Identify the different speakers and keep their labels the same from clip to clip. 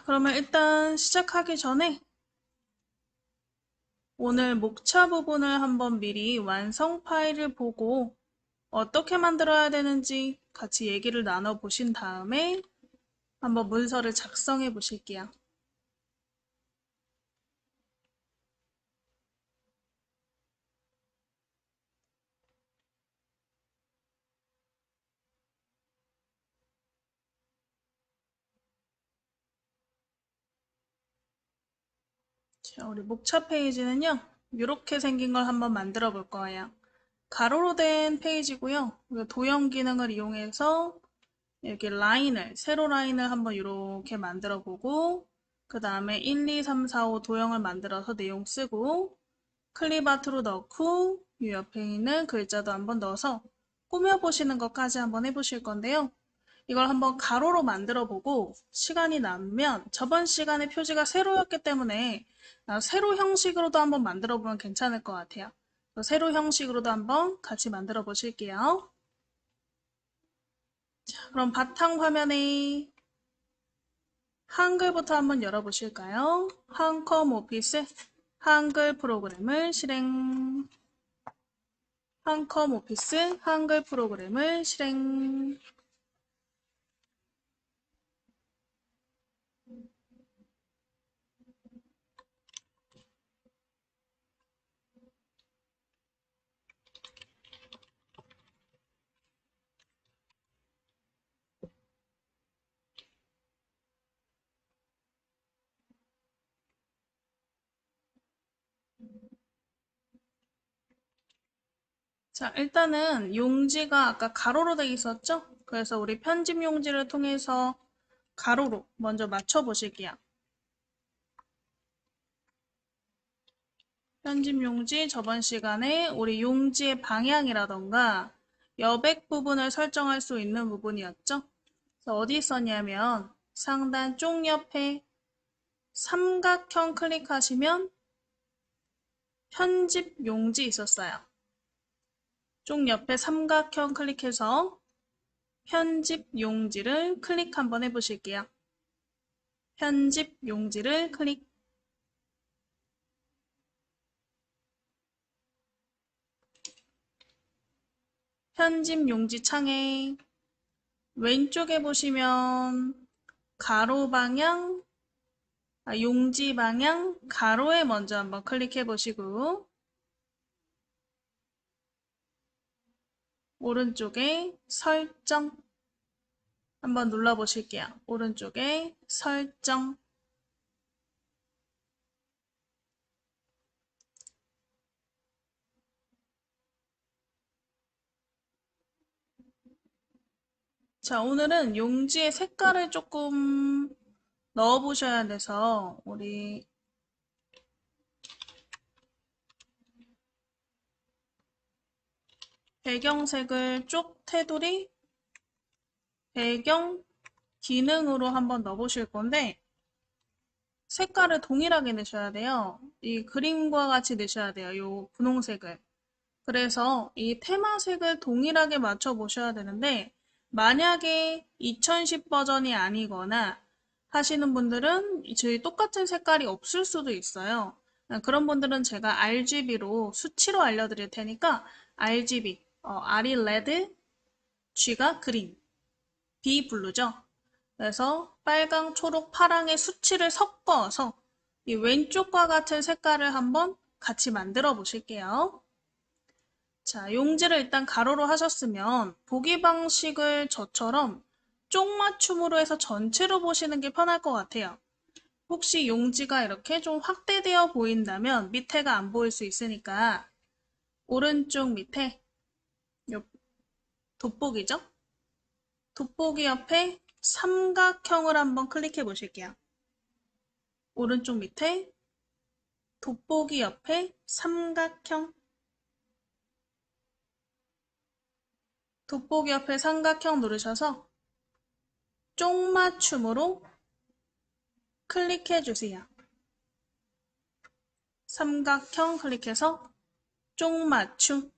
Speaker 1: 그러면 일단 시작하기 전에 오늘 목차 부분을 한번 미리 완성 파일을 보고 어떻게 만들어야 되는지 같이 얘기를 나눠보신 다음에 한번 문서를 작성해 보실게요. 자, 우리 목차 페이지는요, 이렇게 생긴 걸 한번 만들어 볼 거예요. 가로로 된 페이지고요. 도형 기능을 이용해서 이렇게 세로 라인을 한번 이렇게 만들어 보고, 그 다음에 1, 2, 3, 4, 5 도형을 만들어서 내용 쓰고, 클립아트로 넣고, 이 옆에 있는 글자도 한번 넣어서 꾸며보시는 것까지 한번 해보실 건데요. 이걸 한번 가로로 만들어 보고 시간이 남으면 저번 시간에 표지가 세로였기 때문에 세로 형식으로도 한번 만들어 보면 괜찮을 것 같아요. 세로 형식으로도 한번 같이 만들어 보실게요. 자, 그럼 바탕 화면에 한글부터 한번 열어보실까요? 한컴 오피스 한글 프로그램을 실행. 한컴 오피스 한글 프로그램을 실행. 자, 일단은 용지가 아까 가로로 되어 있었죠? 그래서 우리 편집 용지를 통해서 가로로 먼저 맞춰 보실게요. 편집 용지 저번 시간에 우리 용지의 방향이라던가 여백 부분을 설정할 수 있는 부분이었죠? 그래서 어디 있었냐면 상단 쪽 옆에 삼각형 클릭하시면 편집 용지 있었어요. 쪽 옆에 삼각형 클릭해서 편집 용지를 클릭 한번 해보실게요. 편집 용지를 클릭. 편집 용지 창에 왼쪽에 보시면 가로 방향, 용지 방향, 가로에 먼저 한번 클릭해 보시고 오른쪽에 설정 한번 눌러 보실게요. 오른쪽에 설정. 자, 오늘은 용지의 색깔을 조금 넣어 보셔야 돼서 우리 배경색을 쪽 테두리 배경 기능으로 한번 넣어 보실 건데 색깔을 동일하게 넣으셔야 돼요. 이 그림과 같이 넣으셔야 돼요. 이 분홍색을. 그래서 이 테마색을 동일하게 맞춰 보셔야 되는데 만약에 2010 버전이 아니거나 하시는 분들은 저희 똑같은 색깔이 없을 수도 있어요. 그런 분들은 제가 RGB로 수치로 알려드릴 테니까 RGB, R이 레드, G가 그린, B 블루죠. 그래서 빨강, 초록, 파랑의 수치를 섞어서 이 왼쪽과 같은 색깔을 한번 같이 만들어 보실게요. 자, 용지를 일단 가로로 하셨으면 보기 방식을 저처럼 쪽맞춤으로 해서 전체로 보시는 게 편할 것 같아요. 혹시 용지가 이렇게 좀 확대되어 보인다면 밑에가 안 보일 수 있으니까 오른쪽 밑에 요 돋보기죠? 돋보기 옆에 삼각형을 한번 클릭해 보실게요. 오른쪽 밑에 돋보기 옆에 삼각형, 돋보기 옆에 삼각형 누르셔서 쪽맞춤으로 클릭해 주세요. 삼각형 클릭해서 쪽맞춤.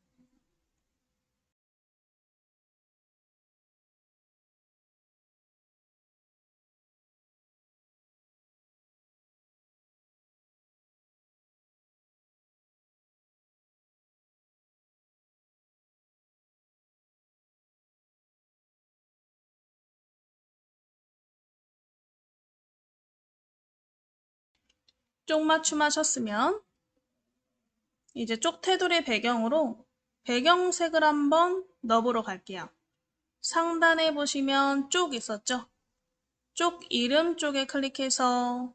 Speaker 1: 쪽 맞춤하셨으면 이제 쪽 테두리 배경으로 배경색을 한번 넣어보러 갈게요. 상단에 보시면 쪽 있었죠? 쪽 이름 쪽에 클릭해서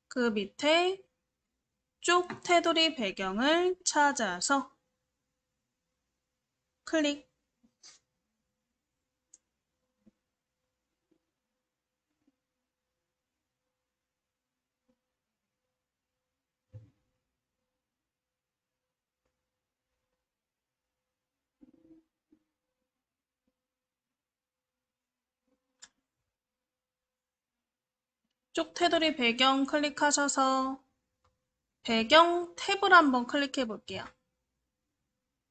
Speaker 1: 그 밑에 쪽 테두리 배경을 찾아서 클릭. 쪽 테두리 배경 클릭하셔서 배경 탭을 한번 클릭해 볼게요.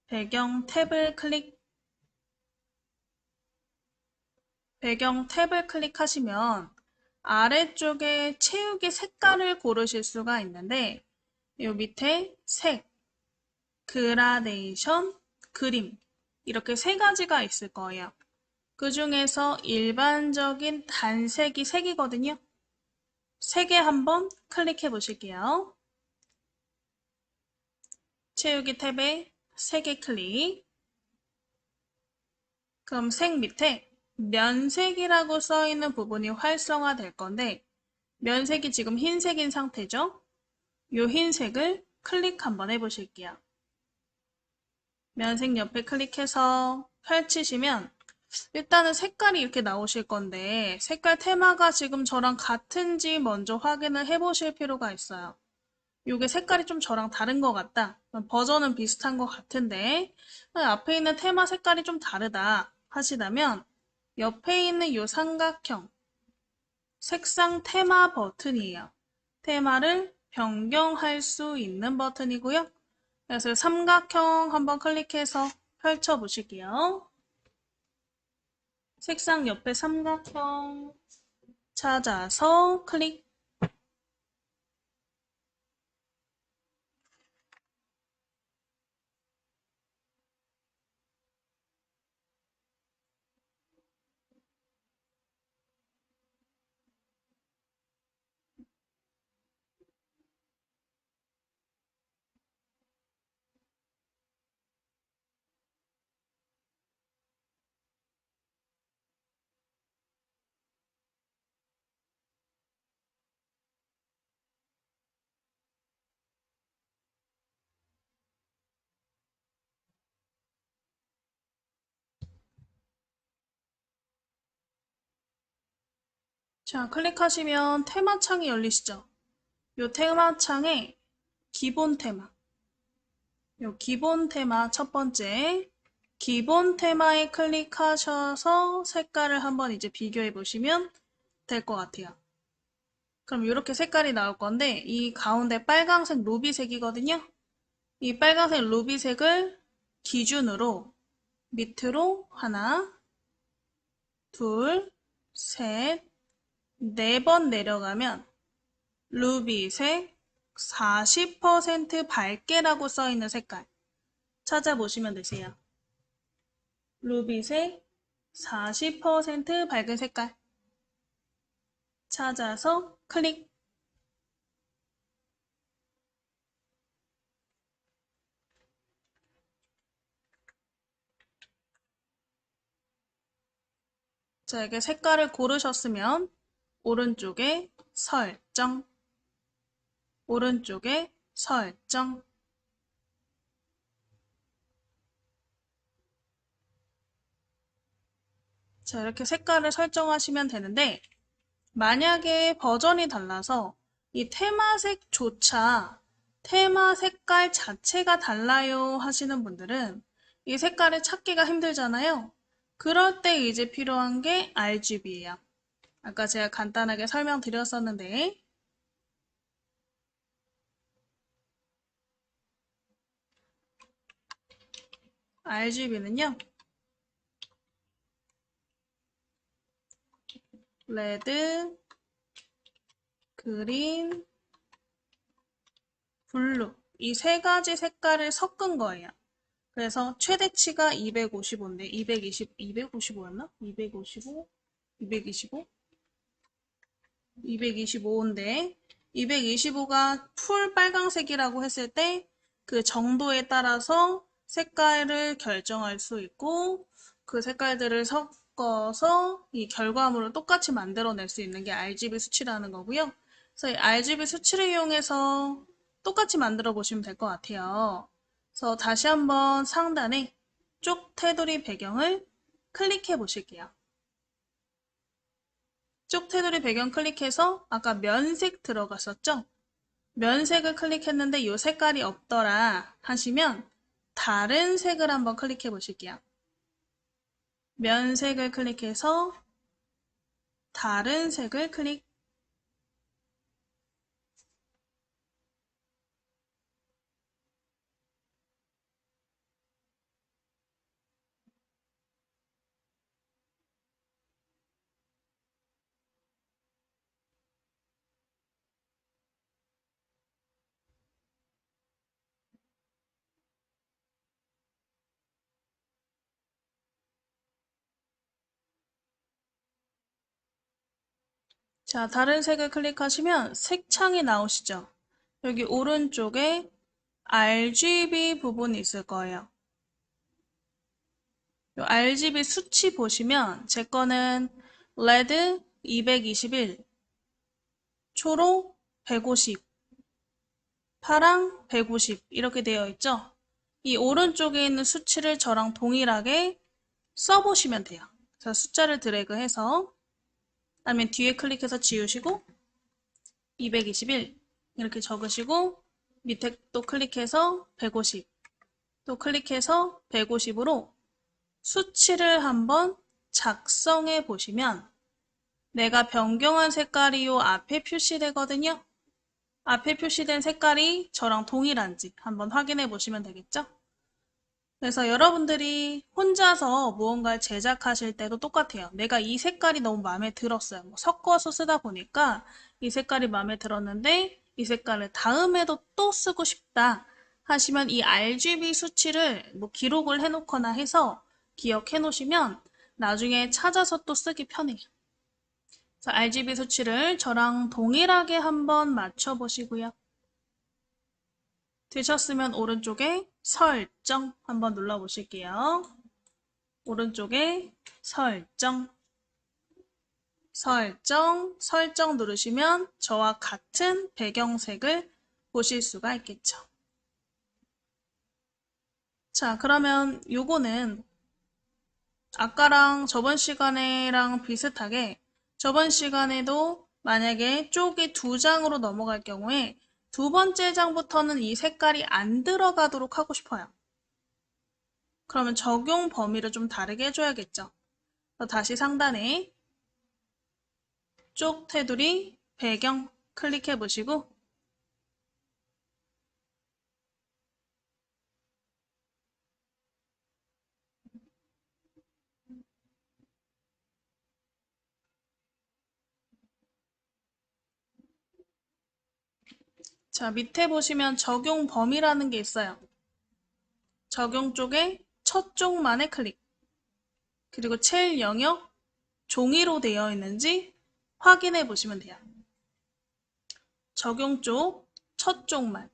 Speaker 1: 배경 탭을 클릭. 배경 탭을 클릭하시면 아래쪽에 채우기 색깔을 고르실 수가 있는데 이 밑에 색, 그라데이션, 그림 이렇게 세 가지가 있을 거예요. 그 중에서 일반적인 단색이 색이거든요. 색에 한번 클릭해 보실게요. 채우기 탭에 색에 클릭. 그럼 색 밑에 면색이라고 써 있는 부분이 활성화 될 건데 면색이 지금 흰색인 상태죠? 이 흰색을 클릭 한번 해보실게요. 면색 옆에 클릭해서 펼치시면 일단은 색깔이 이렇게 나오실 건데 색깔 테마가 지금 저랑 같은지 먼저 확인을 해보실 필요가 있어요. 이게 색깔이 좀 저랑 다른 것 같다. 버전은 비슷한 것 같은데 앞에 있는 테마 색깔이 좀 다르다 하시다면 옆에 있는 이 삼각형 색상 테마 버튼이에요. 테마를 변경할 수 있는 버튼이고요. 그래서 삼각형 한번 클릭해서 펼쳐 보실게요. 색상 옆에 삼각형 찾아서 클릭. 자, 클릭하시면 테마 창이 열리시죠? 이 테마 창에 기본 테마, 요 기본 테마 첫 번째 기본 테마에 클릭하셔서 색깔을 한번 이제 비교해 보시면 될 것 같아요. 그럼 이렇게 색깔이 나올 건데 이 가운데 빨강색 루비색이거든요. 이 빨강색 루비색을 기준으로 밑으로 하나, 둘, 셋, 네 번 내려가면 루비색 40% 밝게라고 써있는 색깔 찾아보시면 되세요. 루비색 40% 밝은 색깔 찾아서 클릭. 자, 이렇게 색깔을 고르셨으면 오른쪽에 설정, 오른쪽에 설정. 자, 이렇게 색깔을 설정하시면 되는데 만약에 버전이 달라서 이 테마색조차 테마 색깔 자체가 달라요 하시는 분들은 이 색깔을 찾기가 힘들잖아요. 그럴 때 이제 필요한 게 RGB예요. 아까 제가 간단하게 설명드렸었는데 RGB는요. 레드, 그린, 블루 이 세 가지 색깔을 섞은 거예요. 그래서 최대치가 255인데 255였나? 255? 225? 225인데 225가 풀 빨강색이라고 했을 때 그 정도에 따라서 색깔을 결정할 수 있고 그 색깔들을 섞어서 이 결과물을 똑같이 만들어낼 수 있는 게 RGB 수치라는 거고요. 그래서 이 RGB 수치를 이용해서 똑같이 만들어 보시면 될 것 같아요. 그래서 다시 한번 상단에 쪽 테두리 배경을 클릭해 보실게요. 쪽 테두리 배경 클릭해서 아까 면색 들어갔었죠? 면색을 클릭했는데 이 색깔이 없더라 하시면 다른 색을 한번 클릭해 보실게요. 면색을 클릭해서 다른 색을 클릭. 자, 다른 색을 클릭하시면 색창이 나오시죠? 여기 오른쪽에 RGB 부분이 있을 거예요. 이 RGB 수치 보시면 제 거는 레드 221, 초록 150, 파랑 150 이렇게 되어 있죠? 이 오른쪽에 있는 수치를 저랑 동일하게 써보시면 돼요. 그래서 숫자를 드래그해서 그다음에 뒤에 클릭해서 지우시고 221 이렇게 적으시고 밑에 또 클릭해서 150 또 클릭해서 150으로 수치를 한번 작성해 보시면 내가 변경한 색깔이 요 앞에 표시되거든요. 앞에 표시된 색깔이 저랑 동일한지 한번 확인해 보시면 되겠죠? 그래서 여러분들이 혼자서 무언가를 제작하실 때도 똑같아요. 내가 이 색깔이 너무 마음에 들었어요. 뭐 섞어서 쓰다 보니까 이 색깔이 마음에 들었는데 이 색깔을 다음에도 또 쓰고 싶다 하시면 이 RGB 수치를 뭐 기록을 해놓거나 해서 기억해 놓으시면 나중에 찾아서 또 쓰기 편해요. 그래서 RGB 수치를 저랑 동일하게 한번 맞춰 보시고요. 되셨으면 오른쪽에 설정 한번 눌러보실게요. 오른쪽에 설정 누르시면 저와 같은 배경색을 보실 수가 있겠죠. 자, 그러면 요거는 아까랑 저번 시간에랑 비슷하게 저번 시간에도 만약에 쪽이 2장으로 넘어갈 경우에 두 번째 장부터는 이 색깔이 안 들어가도록 하고 싶어요. 그러면 적용 범위를 좀 다르게 해줘야겠죠. 다시 상단에 쪽 테두리 배경 클릭해 보시고 자, 밑에 보시면 적용 범위라는 게 있어요. 적용 쪽에 첫 쪽만의 클릭 그리고 첼 영역 종이로 되어 있는지 확인해 보시면 돼요. 적용 쪽 첫 쪽만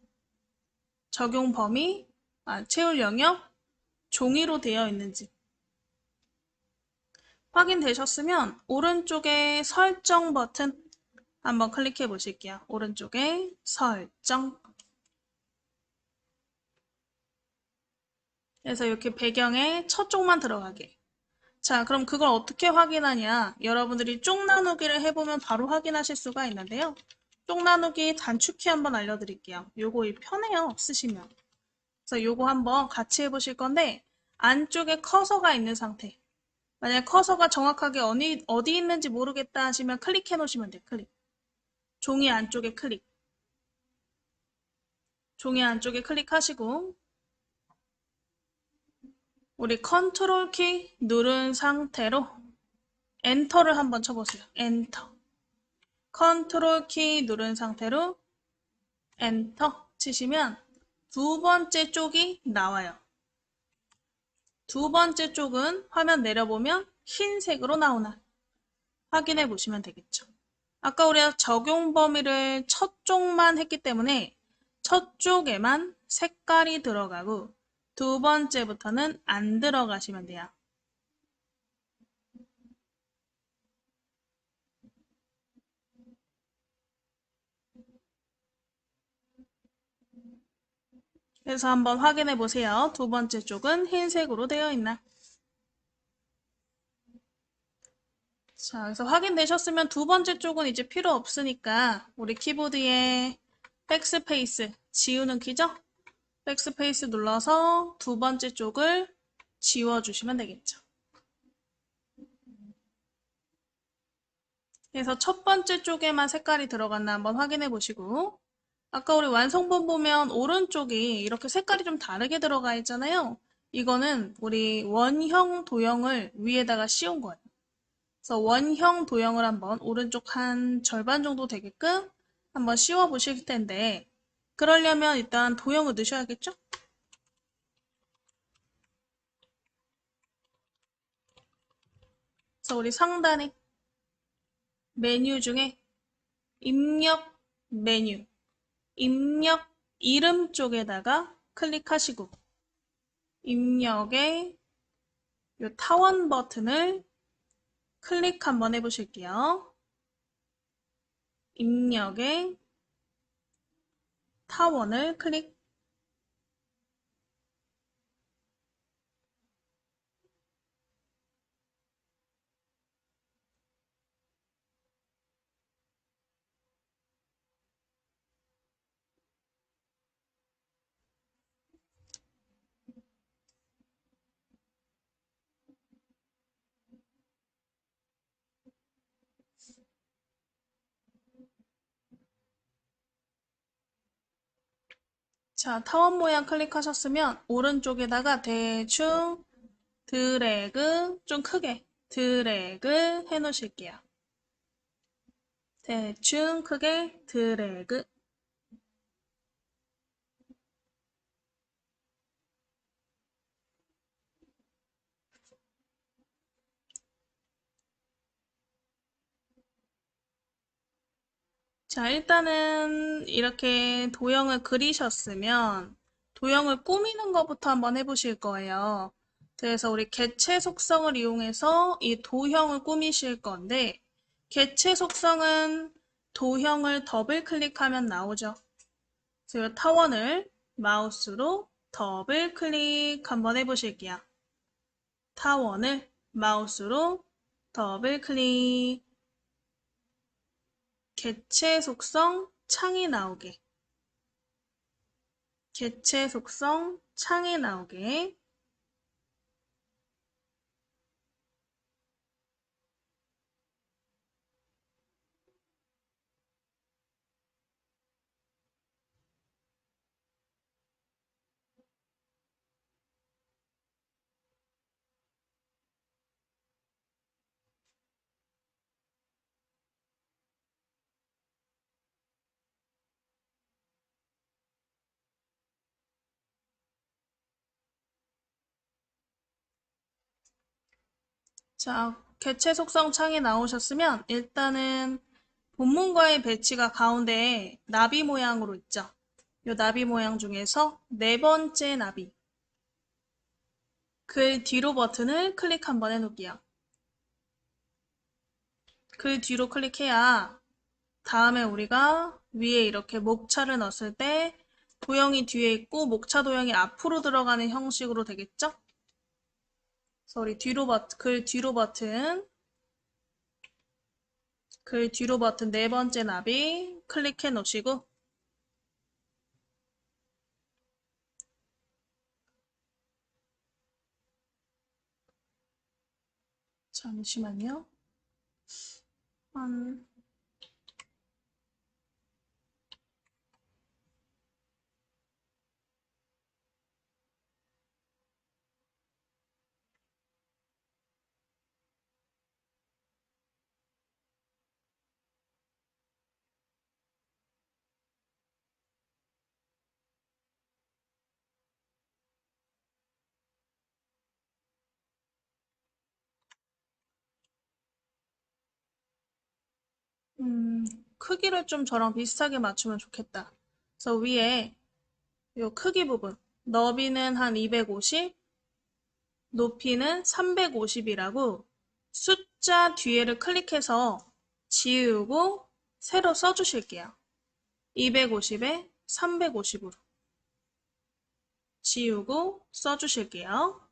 Speaker 1: 적용 범위 채울 영역 종이로 되어 있는지 확인되셨으면 오른쪽에 설정 버튼 한번 클릭해 보실게요. 오른쪽에 설정 그래서 이렇게 배경에 첫 쪽만 들어가게. 자, 그럼 그걸 어떻게 확인하냐? 여러분들이 쪽 나누기를 해보면 바로 확인하실 수가 있는데요. 쪽 나누기 단축키 한번 알려드릴게요. 요거 편해요, 쓰시면. 그래서 요거 한번 같이 해보실 건데 안쪽에 커서가 있는 상태. 만약 커서가 정확하게 어디 있는지 모르겠다 하시면 클릭해 놓으시면 돼요. 클릭. 종이 안쪽에 클릭. 종이 안쪽에 클릭하시고 우리 컨트롤 키 누른 상태로 엔터를 한번 쳐보세요. 엔터. 컨트롤 키 누른 상태로 엔터 치시면 두 번째 쪽이 나와요. 두 번째 쪽은 화면 내려보면 흰색으로 나오나 확인해 보시면 되겠죠. 아까 우리가 적용 범위를 첫 쪽만 했기 때문에 첫 쪽에만 색깔이 들어가고 두 번째부터는 안 들어가시면 돼요. 그래서 한번 확인해 보세요. 두 번째 쪽은 흰색으로 되어 있나? 자, 그래서 확인되셨으면 두 번째 쪽은 이제 필요 없으니까 우리 키보드에 백스페이스 지우는 키죠? 백스페이스 눌러서 두 번째 쪽을 지워주시면 되겠죠. 그래서 첫 번째 쪽에만 색깔이 들어갔나 한번 확인해 보시고 아까 우리 완성본 보면 오른쪽이 이렇게 색깔이 좀 다르게 들어가 있잖아요. 이거는 우리 원형 도형을 위에다가 씌운 거예요. 그래서 원형 도형을 한번 오른쪽 한 절반 정도 되게끔 한번 씌워 보실 텐데 그러려면 일단 도형을 넣으셔야겠죠? 그래서 우리 상단에 메뉴 중에 입력 메뉴, 입력 이름 쪽에다가 클릭하시고 입력의 이 타원 버튼을 클릭 한번 해보실게요. 입력의 타원을 클릭. 자, 타원 모양 클릭하셨으면 오른쪽에다가 대충 드래그, 좀 크게 드래그 해 놓으실게요. 대충 크게 드래그. 자, 일단은 이렇게 도형을 그리셨으면 도형을 꾸미는 것부터 한번 해보실 거예요. 그래서 우리 개체 속성을 이용해서 이 도형을 꾸미실 건데 개체 속성은 도형을 더블 클릭하면 나오죠. 그래서 이 타원을 마우스로 더블 클릭 한번 해보실게요. 타원을 마우스로 더블 클릭. 개체 속성 창이 나오게. 개체 속성 창이 나오게. 자, 개체 속성 창이 나오셨으면 일단은 본문과의 배치가 가운데에 나비 모양으로 있죠. 이 나비 모양 중에서 네 번째 나비. 글 뒤로 버튼을 클릭 한번 해놓을게요. 글 뒤로 클릭해야 다음에 우리가 위에 이렇게 목차를 넣었을 때 도형이 뒤에 있고 목차 도형이 앞으로 들어가는 형식으로 되겠죠? 그래서 우리 뒤로 버튼, 글 뒤로 버튼 네 번째 나비 클릭해 놓으시고 잠시만요. 한 음, 크기를 좀 저랑 비슷하게 맞추면 좋겠다. 그래서 위에 요 크기 부분, 너비는 한 250, 높이는 350이라고 숫자 뒤에를 클릭해서 지우고 새로 써주실게요. 250에 350으로 지우고 써주실게요.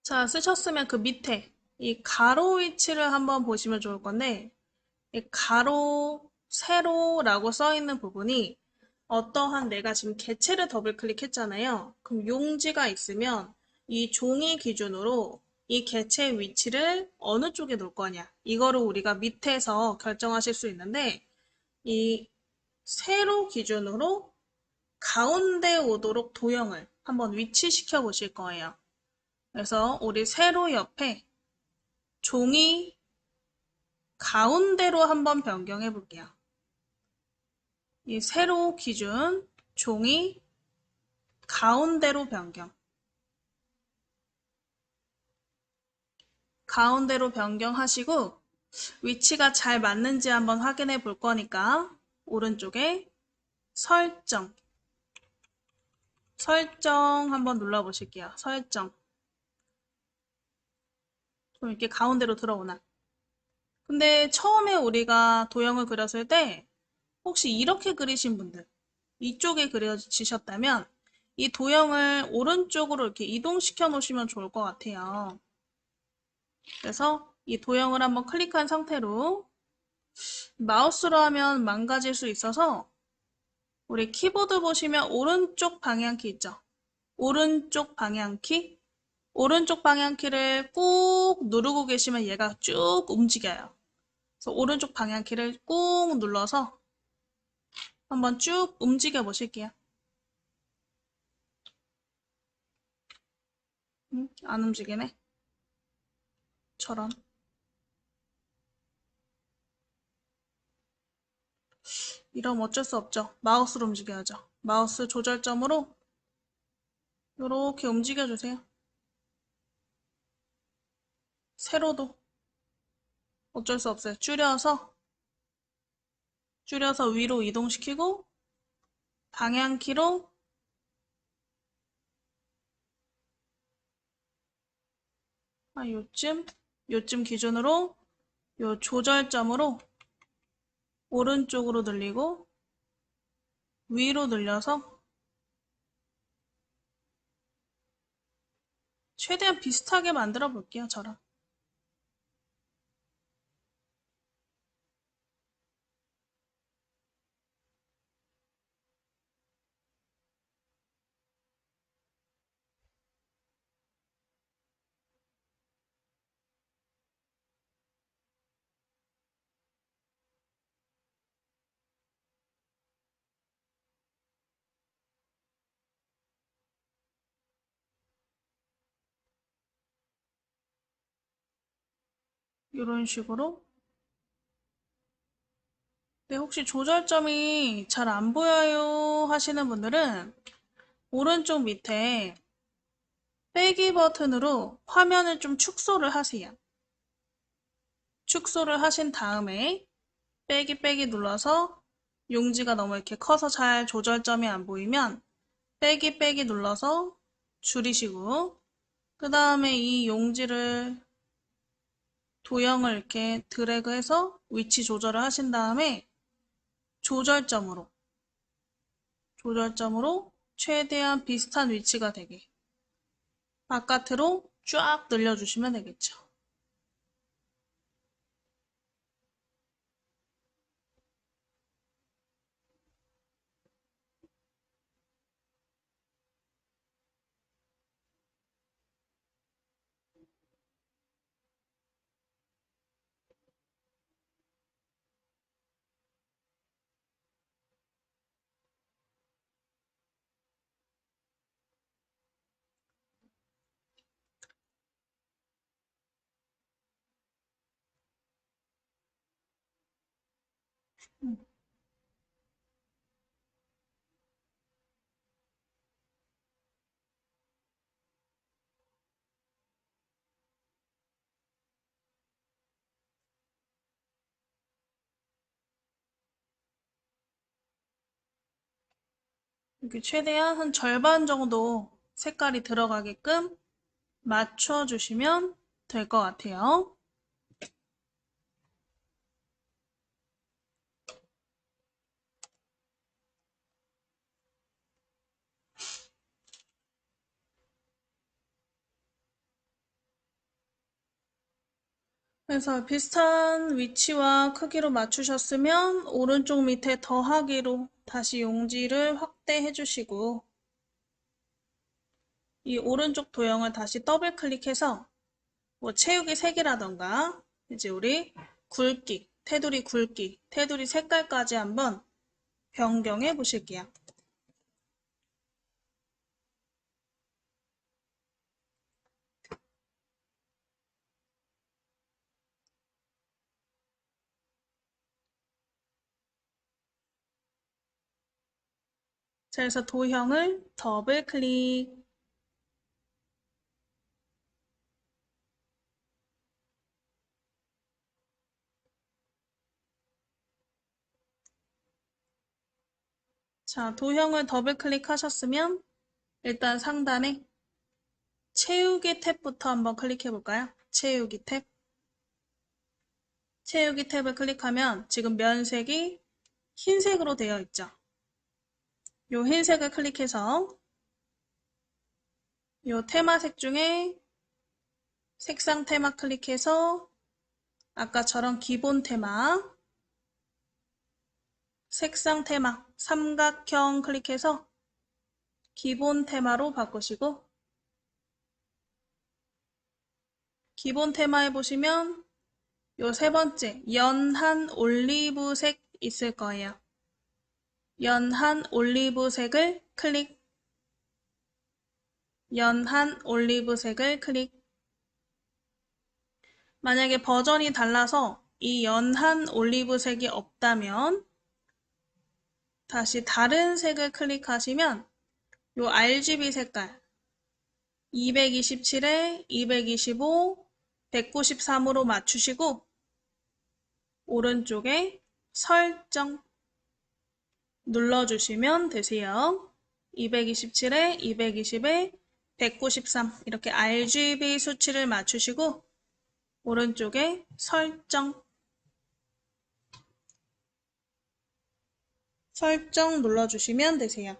Speaker 1: 자, 쓰셨으면 그 밑에 이 가로 위치를 한번 보시면 좋을 건데, 이 가로, 세로라고 써 있는 부분이 어떠한 내가 지금 개체를 더블 클릭했잖아요. 그럼 용지가 있으면 이 종이 기준으로 이 개체의 위치를 어느 쪽에 놓을 거냐. 이거를 우리가 밑에서 결정하실 수 있는데, 이 세로 기준으로 가운데 오도록 도형을 한번 위치시켜 보실 거예요. 그래서 우리 세로 옆에 종이 가운데로 한번 변경해 볼게요. 이 세로 기준 종이 가운데로 변경. 가운데로 변경하시고 위치가 잘 맞는지 한번 확인해 볼 거니까 오른쪽에 설정. 설정 한번 눌러 보실게요. 설정. 좀 이렇게 가운데로 들어오나. 근데 처음에 우리가 도형을 그렸을 때 혹시 이렇게 그리신 분들, 이쪽에 그려지셨다면 이 도형을 오른쪽으로 이렇게 이동시켜 놓으시면 좋을 것 같아요. 그래서 이 도형을 한번 클릭한 상태로 마우스로 하면 망가질 수 있어서 우리 키보드 보시면 오른쪽 방향키 있죠? 오른쪽 방향키? 오른쪽 방향키를 꾹 누르고 계시면 얘가 쭉 움직여요. 그래서 오른쪽 방향키를 꾹 눌러서 한번 쭉 움직여 보실게요. 안 움직이네. 처럼. 이러면 어쩔 수 없죠. 마우스로 움직여야죠. 마우스 조절점으로 이렇게 움직여주세요. 세로도 어쩔 수 없어요. 줄여서 위로 이동시키고 방향키로 요쯤 기준으로 요 조절점으로 오른쪽으로 늘리고 위로 늘려서 최대한 비슷하게 만들어 볼게요, 저랑. 이런 식으로. 네, 혹시 조절점이 잘 안 보여요 하시는 분들은 오른쪽 밑에 빼기 버튼으로 화면을 좀 축소를 하세요. 축소를 하신 다음에 빼기 눌러서 용지가 너무 이렇게 커서 잘 조절점이 안 보이면 빼기 눌러서 줄이시고 그 다음에 이 용지를 도형을 이렇게 드래그해서 위치 조절을 하신 다음에 조절점으로 최대한 비슷한 위치가 되게 바깥으로 쫙 늘려주시면 되겠죠. 이렇게 최대한 한 절반 정도 색깔이 들어가게끔 맞춰주시면 될 것 같아요. 그래서 비슷한 위치와 크기로 맞추셨으면 오른쪽 밑에 더하기로 다시 용지를 확대해 주시고 이 오른쪽 도형을 다시 더블 클릭해서 뭐 채우기 색이라던가 이제 우리 굵기, 테두리 색깔까지 한번 변경해 보실게요. 자, 그래서 도형을 더블 클릭. 자, 도형을 더블 클릭하셨으면 일단 상단에 채우기 탭부터 한번 클릭해 볼까요? 채우기 탭. 채우기 탭을 클릭하면 지금 면색이 흰색으로 되어 있죠. 이 흰색을 클릭해서 이 테마색 중에 색상 테마 클릭해서 아까처럼 기본 테마, 색상 테마, 삼각형 클릭해서 기본 테마로 바꾸시고 기본 테마에 보시면 요 세 번째 연한 올리브색 있을 거예요. 연한 올리브색을 클릭. 연한 올리브색을 클릭. 만약에 버전이 달라서 이 연한 올리브색이 없다면 다시 다른 색을 클릭하시면 요 RGB 색깔 227에 225, 193으로 맞추시고 오른쪽에 설정 눌러주시면 되세요. 227에 220에 193 이렇게 RGB 수치를 맞추시고 오른쪽에 설정 눌러주시면 되세요.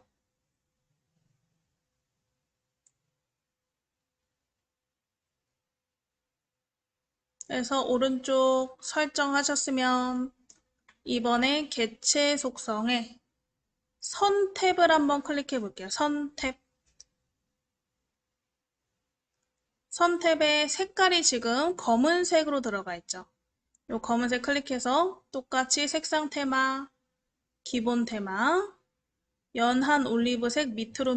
Speaker 1: 그래서 오른쪽 설정하셨으면 이번에 개체 속성에 선 탭을 한번 클릭해 볼게요. 선 탭. 선 탭에 색깔이 지금 검은색으로 들어가 있죠. 이 검은색 클릭해서 똑같이 색상 테마, 기본 테마, 연한 올리브색 밑으로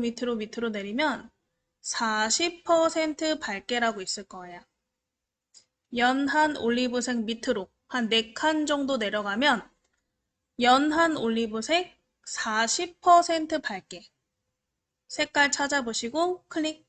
Speaker 1: 내리면 40% 밝게라고 있을 거예요. 연한 올리브색 밑으로 한 4칸 정도 내려가면 연한 올리브색 40% 밝게 색깔 찾아보시고 클릭.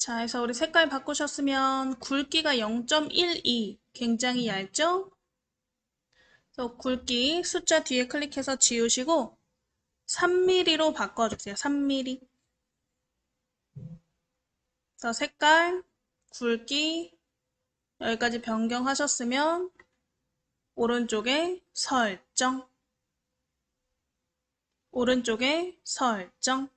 Speaker 1: 자, 해서 우리 색깔 바꾸셨으면 굵기가 0.12 굉장히 얇죠? 그래서 굵기 숫자 뒤에 클릭해서 지우시고 3mm로 바꿔주세요. 3mm. 그래서 색깔, 굵기 여기까지 변경하셨으면 오른쪽에 설정, 오른쪽에 설정.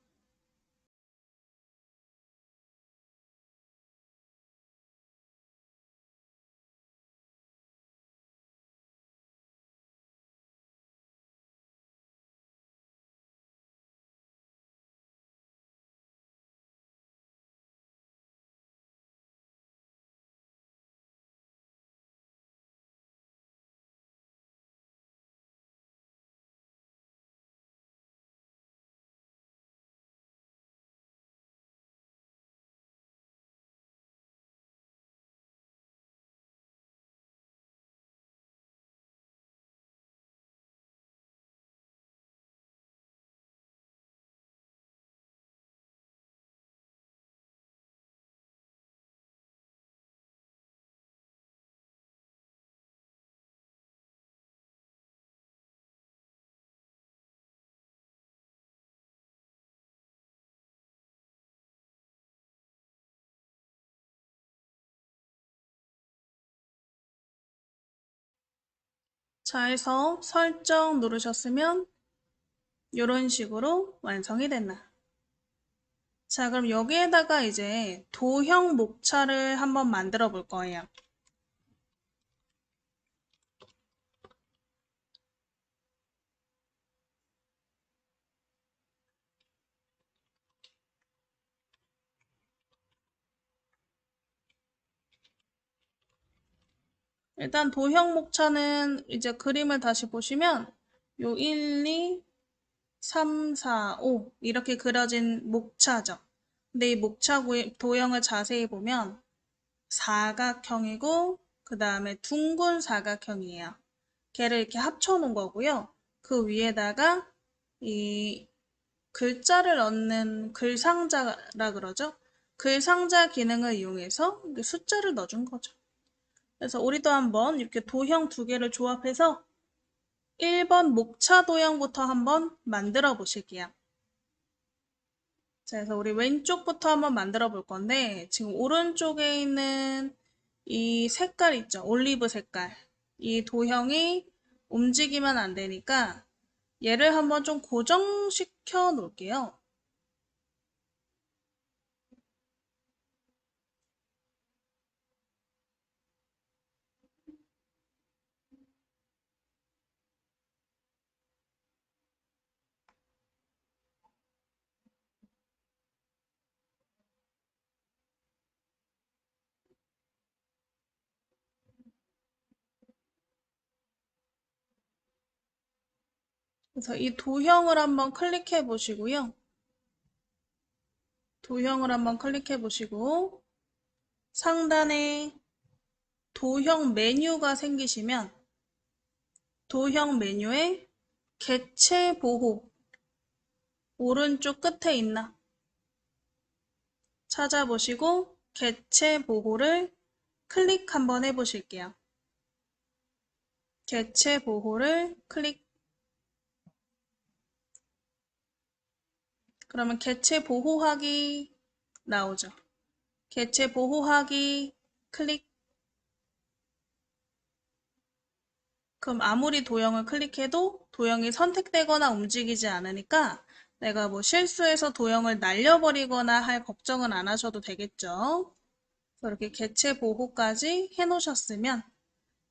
Speaker 1: 자, 해서 설정 누르셨으면 이런 식으로 완성이 됐나. 자, 그럼 여기에다가 이제 도형 목차를 한번 만들어 볼 거예요. 일단 도형 목차는 이제 그림을 다시 보시면 요 1, 2, 3, 4, 5 이렇게 그려진 목차죠. 근데 이 목차 도형을 자세히 보면 사각형이고 그 다음에 둥근 사각형이에요. 걔를 이렇게 합쳐 놓은 거고요. 그 위에다가 이 글자를 넣는 글상자라 그러죠. 글상자 기능을 이용해서 숫자를 넣어준 거죠. 그래서 우리도 한번 이렇게 도형 두 개를 조합해서 1번 목차 도형부터 한번 만들어 보실게요. 자, 그래서 우리 왼쪽부터 한번 만들어 볼 건데 지금 오른쪽에 있는 이 색깔 있죠? 올리브 색깔. 이 도형이 움직이면 안 되니까 얘를 한번 좀 고정시켜 놓을게요. 그래서 이 도형을 한번 클릭해 보시고요. 도형을 한번 클릭해 보시고 상단에 도형 메뉴가 생기시면 도형 메뉴에 개체 보호 오른쪽 끝에 있나 찾아보시고 개체 보호를 클릭 한번 해보실게요. 개체 보호를 클릭. 그러면 개체 보호하기 나오죠. 개체 보호하기 클릭. 그럼 아무리 도형을 클릭해도 도형이 선택되거나 움직이지 않으니까 내가 뭐 실수해서 도형을 날려버리거나 할 걱정은 안 하셔도 되겠죠. 이렇게 개체 보호까지 해놓으셨으면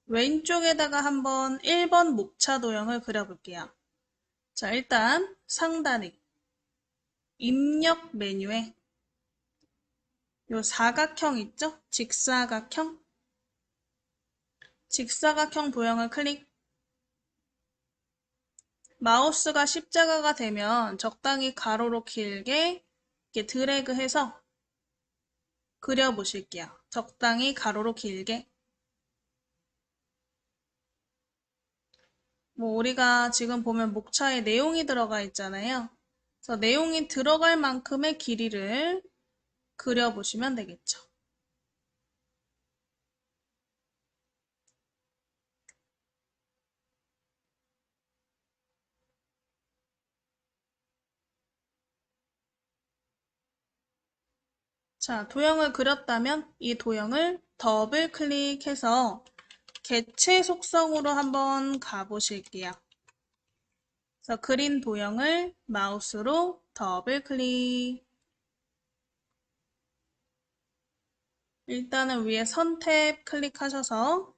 Speaker 1: 왼쪽에다가 한번 1번 목차 도형을 그려볼게요. 자, 일단 상단에 입력 메뉴에 요 사각형 있죠? 직사각형. 직사각형 도형을 클릭. 마우스가 십자가가 되면 적당히 가로로 길게 이렇게 드래그해서 그려보실게요. 적당히 가로로 길게. 뭐 우리가 지금 보면 목차에 내용이 들어가 있잖아요. 그래서 내용이 들어갈 만큼의 길이를 그려보시면 되겠죠. 자, 도형을 그렸다면 이 도형을 더블 클릭해서 개체 속성으로 한번 가보실게요. 그래서 그린 도형을 마우스로 더블 클릭. 일단은 위에 선 탭 클릭하셔서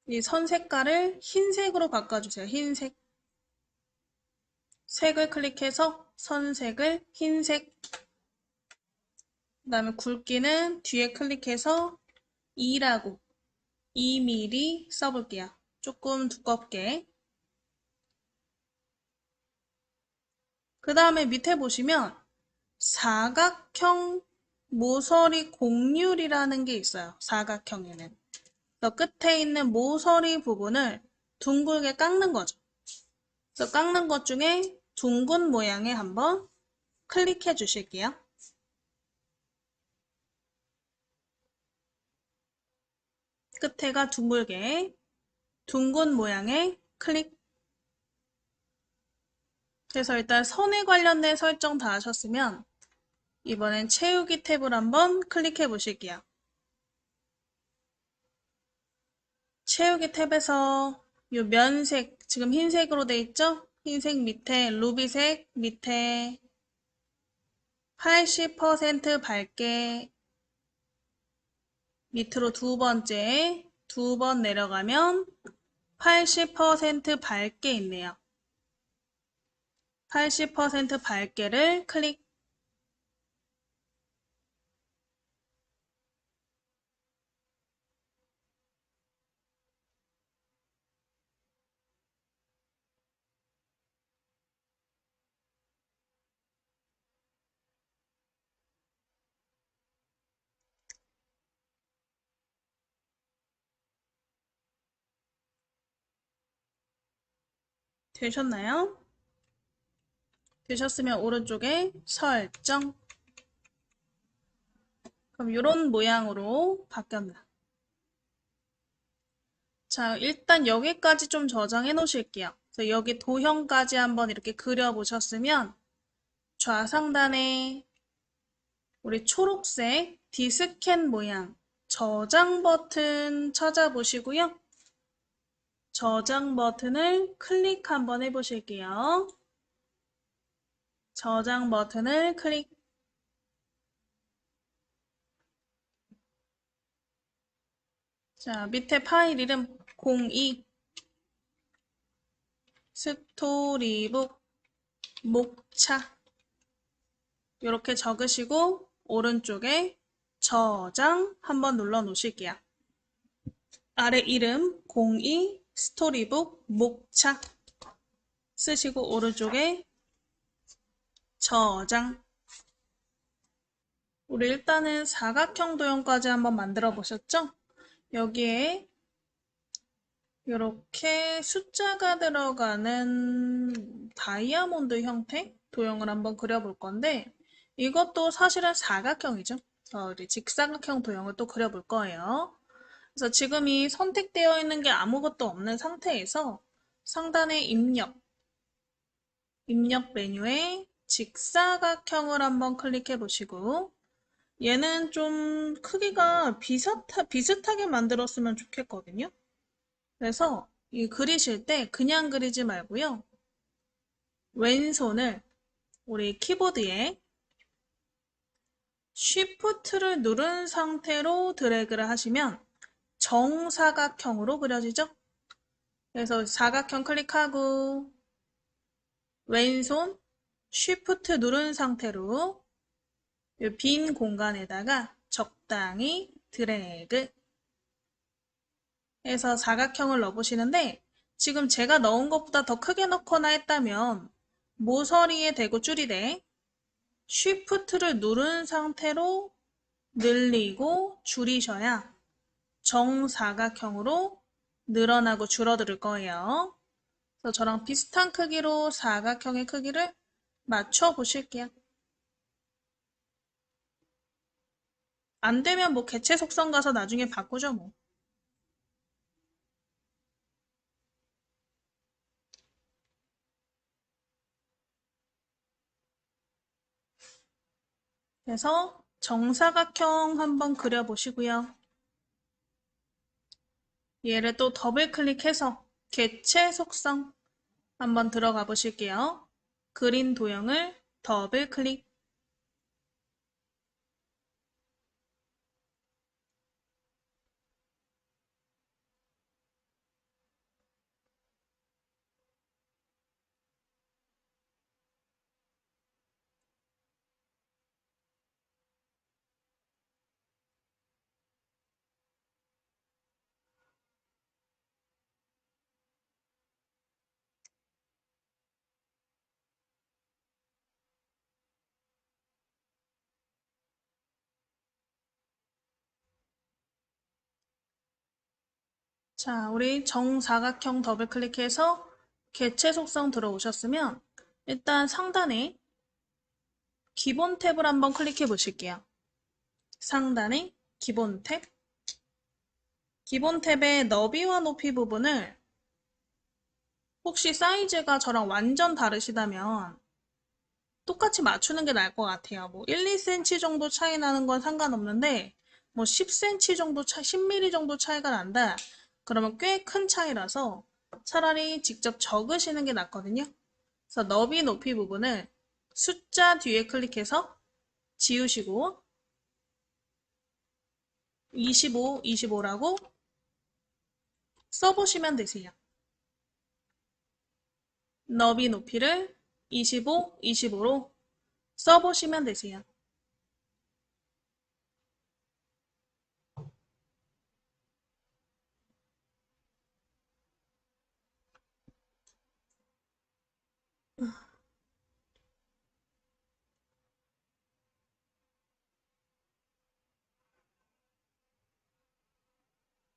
Speaker 1: 이 선 색깔을 흰색으로 바꿔주세요. 흰색. 색을 클릭해서 선색을 흰색. 그 다음에 굵기는 뒤에 클릭해서 2라고 2mm 써볼게요. 조금 두껍게. 그 다음에 밑에 보시면 사각형 모서리 곡률이라는 게 있어요. 사각형에는. 그래서 끝에 있는 모서리 부분을 둥글게 깎는 거죠. 그래서 깎는 것 중에 둥근 모양에 한번 클릭해 주실게요. 끝에가 둥글게 둥근 모양에 클릭. 그래서 일단 선에 관련된 설정 다 하셨으면 이번엔 채우기 탭을 한번 클릭해 보실게요. 채우기 탭에서 이 면색, 지금 흰색으로 돼 있죠? 흰색 밑에 루비색 밑에 80% 밝게 밑으로 두 번째 두 번 내려가면 80% 밝게 있네요. 80% 밝게를 클릭. 되셨나요? 되셨으면 오른쪽에 설정. 그럼 이런 모양으로 바뀌었나? 자, 일단 여기까지 좀 저장해 놓으실게요. 그래서 여기 도형까지 한번 이렇게 그려보셨으면 좌상단에 우리 초록색 디스캔 모양 저장 버튼 찾아보시고요. 저장 버튼을 클릭 한번 해보실게요. 저장 버튼을 클릭. 자, 밑에 파일 이름 02 스토리북 목차 이렇게 적으시고 오른쪽에 저장 한번 눌러 놓으실게요. 아래 이름 02 스토리북 목차 쓰시고 오른쪽에 저장. 우리 일단은 사각형 도형까지 한번 만들어 보셨죠? 여기에 이렇게 숫자가 들어가는 다이아몬드 형태 도형을 한번 그려볼 건데 이것도 사실은 사각형이죠. 우리 직사각형 도형을 또 그려볼 거예요. 그래서 지금 이 선택되어 있는 게 아무것도 없는 상태에서 상단에 입력 메뉴에 직사각형을 한번 클릭해 보시고 얘는 좀 크기가 비슷하게 만들었으면 좋겠거든요. 그래서 이 그리실 때 그냥 그리지 말고요. 왼손을 우리 키보드에 Shift를 누른 상태로 드래그를 하시면 정사각형으로 그려지죠? 그래서 사각형 클릭하고 왼손 Shift 누른 상태로 이 빈 공간에다가 적당히 드래그 해서 사각형을 넣어보시는데 지금 제가 넣은 것보다 더 크게 넣거나 했다면 모서리에 대고 줄이되 Shift를 누른 상태로 늘리고 줄이셔야 정사각형으로 늘어나고 줄어들 거예요. 그래서 저랑 비슷한 크기로 사각형의 크기를 맞춰 보실게요. 안 되면 뭐 개체 속성 가서 나중에 바꾸죠 뭐. 그래서 정사각형 한번 그려보시고요. 얘를 또 더블 클릭해서 개체 속성 한번 들어가 보실게요. 그린 도형을 더블 클릭. 자, 우리 정사각형 더블 클릭해서 개체 속성 들어오셨으면 일단 상단에 기본 탭을 한번 클릭해 보실게요. 상단에 기본 탭. 기본 탭의 너비와 높이 부분을 혹시 사이즈가 저랑 완전 다르시다면 똑같이 맞추는 게 나을 것 같아요. 뭐 1, 2cm 정도 차이 나는 건 상관없는데 뭐 10cm 정도 10mm 정도 차이가 난다. 그러면 꽤 큰 차이라서 차라리 직접 적으시는 게 낫거든요. 그래서 너비 높이 부분을 숫자 뒤에 클릭해서 지우시고 25, 25라고 써보시면 되세요. 너비 높이를 25, 25로 써보시면 되세요.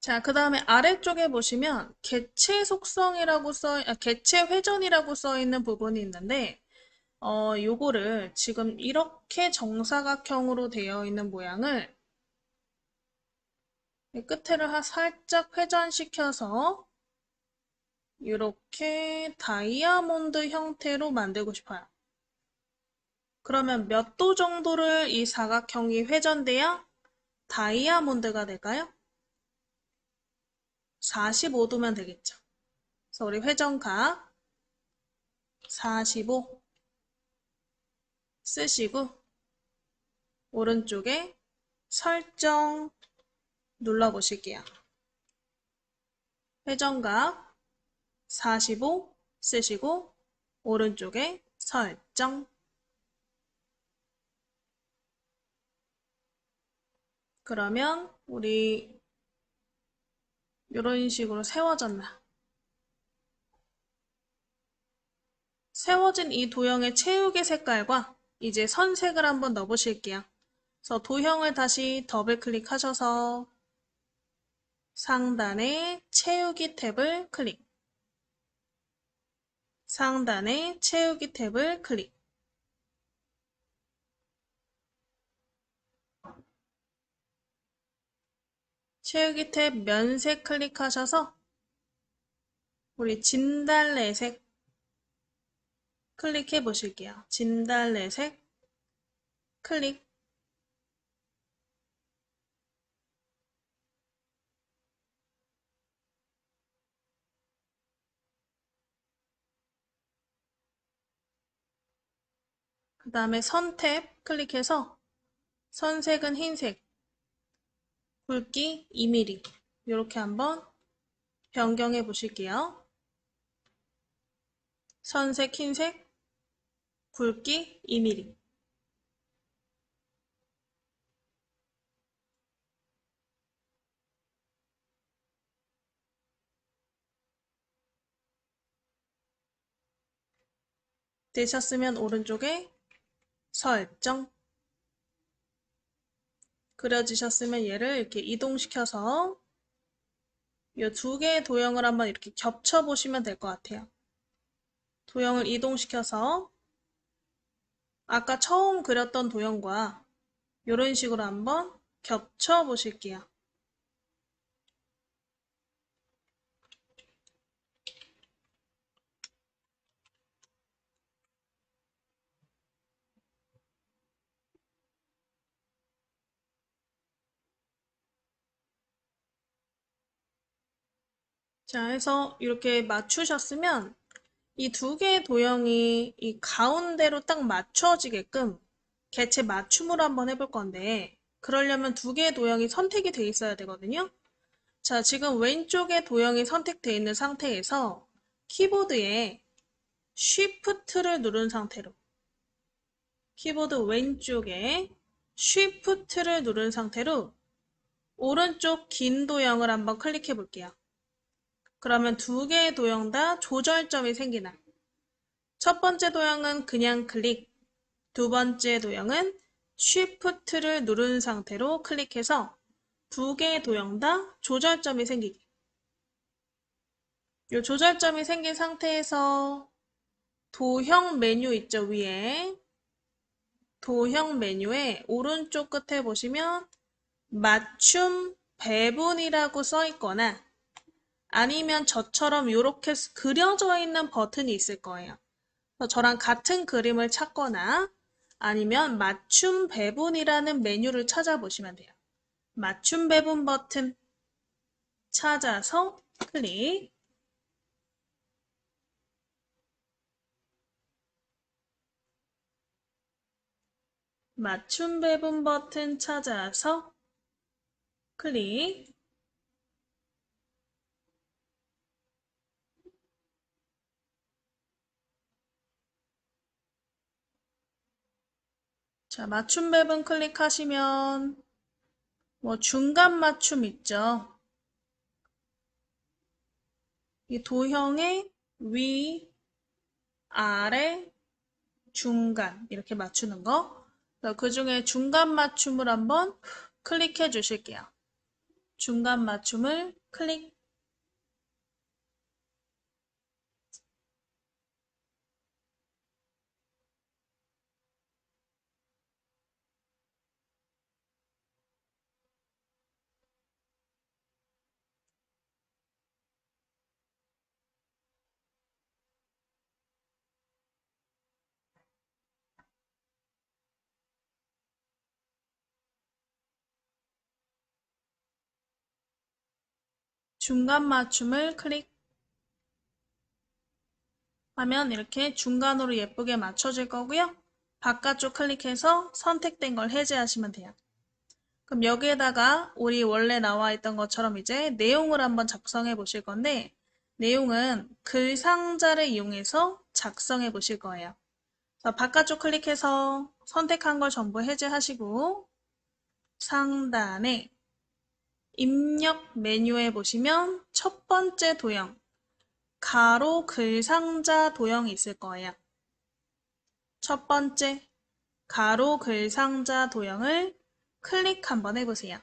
Speaker 1: 자, 그 다음에 아래쪽에 보시면 개체 속성이라고 개체 회전이라고 써 있는 부분이 있는데, 요거를 지금 이렇게 정사각형으로 되어 있는 모양을 끝에를 살짝 회전시켜서 이렇게 다이아몬드 형태로 만들고 싶어요. 그러면 몇 도 정도를 이 사각형이 회전돼야 다이아몬드가 될까요? 45도면 되겠죠. 그래서 우리 회전각 45 쓰시고 오른쪽에 설정 눌러보실게요. 회전각 45 쓰시고 오른쪽에 설정. 그러면 우리 이런 식으로 세워졌나? 세워진 이 도형의 채우개 색깔과 이제 선색을 한번 넣어보실게요. 그래서 도형을 다시 더블 클릭하셔서 상단에 채우기 탭을 클릭. 상단에 채우기 탭을 클릭. 채우기 탭 면색 클릭하셔서 우리 진달래색 클릭해 보실게요. 진달래색 클릭. 그 다음에 선 탭 클릭해서 선색은 흰색, 굵기 2mm 이렇게 한번 변경해 보실게요. 선색 흰색, 굵기 2mm. 되셨으면 오른쪽에 설정. 그려지셨으면 얘를 이렇게 이동시켜서 이 두 개의 도형을 한번 이렇게 겹쳐 보시면 될 것 같아요. 도형을 이동시켜서 아까 처음 그렸던 도형과 이런 식으로 한번 겹쳐 보실게요. 자, 해서 이렇게 맞추셨으면 이 두 개의 도형이 이 가운데로 딱 맞춰지게끔 개체 맞춤으로 한번 해볼 건데 그러려면 두 개의 도형이 선택이 돼 있어야 되거든요. 자, 지금 왼쪽에 도형이 선택되어 있는 상태에서 키보드에 Shift를 누른 상태로 키보드 왼쪽에 Shift를 누른 상태로 오른쪽 긴 도형을 한번 클릭해 볼게요. 그러면 두 개의 도형 다 조절점이 생기나. 첫 번째 도형은 그냥 클릭, 두 번째 도형은 Shift를 누른 상태로 클릭해서 두 개의 도형 다 조절점이 생기게. 이 조절점이 생긴 상태에서 도형 메뉴 있죠, 위에. 도형 메뉴에 오른쪽 끝에 보시면 맞춤 배분이라고 써 있거나 아니면 저처럼 이렇게 그려져 있는 버튼이 있을 거예요. 그래서 저랑 같은 그림을 찾거나 아니면 맞춤 배분이라는 메뉴를 찾아보시면 돼요. 맞춤 배분 버튼 찾아서 클릭. 맞춤 배분 버튼 찾아서 클릭. 자, 맞춤 배분 클릭하시면 뭐 중간 맞춤 있죠. 이 도형의 위, 아래, 중간 이렇게 맞추는 거. 그 중에 중간 맞춤을 한번 클릭해 주실게요. 중간 맞춤을 클릭. 중간 맞춤을 클릭 하면 이렇게 중간으로 예쁘게 맞춰질 거고요. 바깥쪽 클릭해서 선택된 걸 해제하시면 돼요. 그럼 여기에다가 우리 원래 나와 있던 것처럼 이제 내용을 한번 작성해 보실 건데 내용은 글 상자를 이용해서 작성해 보실 거예요. 그래서 바깥쪽 클릭해서 선택한 걸 전부 해제하시고 상단에 입력 메뉴에 보시면 첫 번째 도형 가로 글 상자 도형이 있을 거예요. 첫 번째 가로 글 상자 도형을 클릭 한번 해보세요.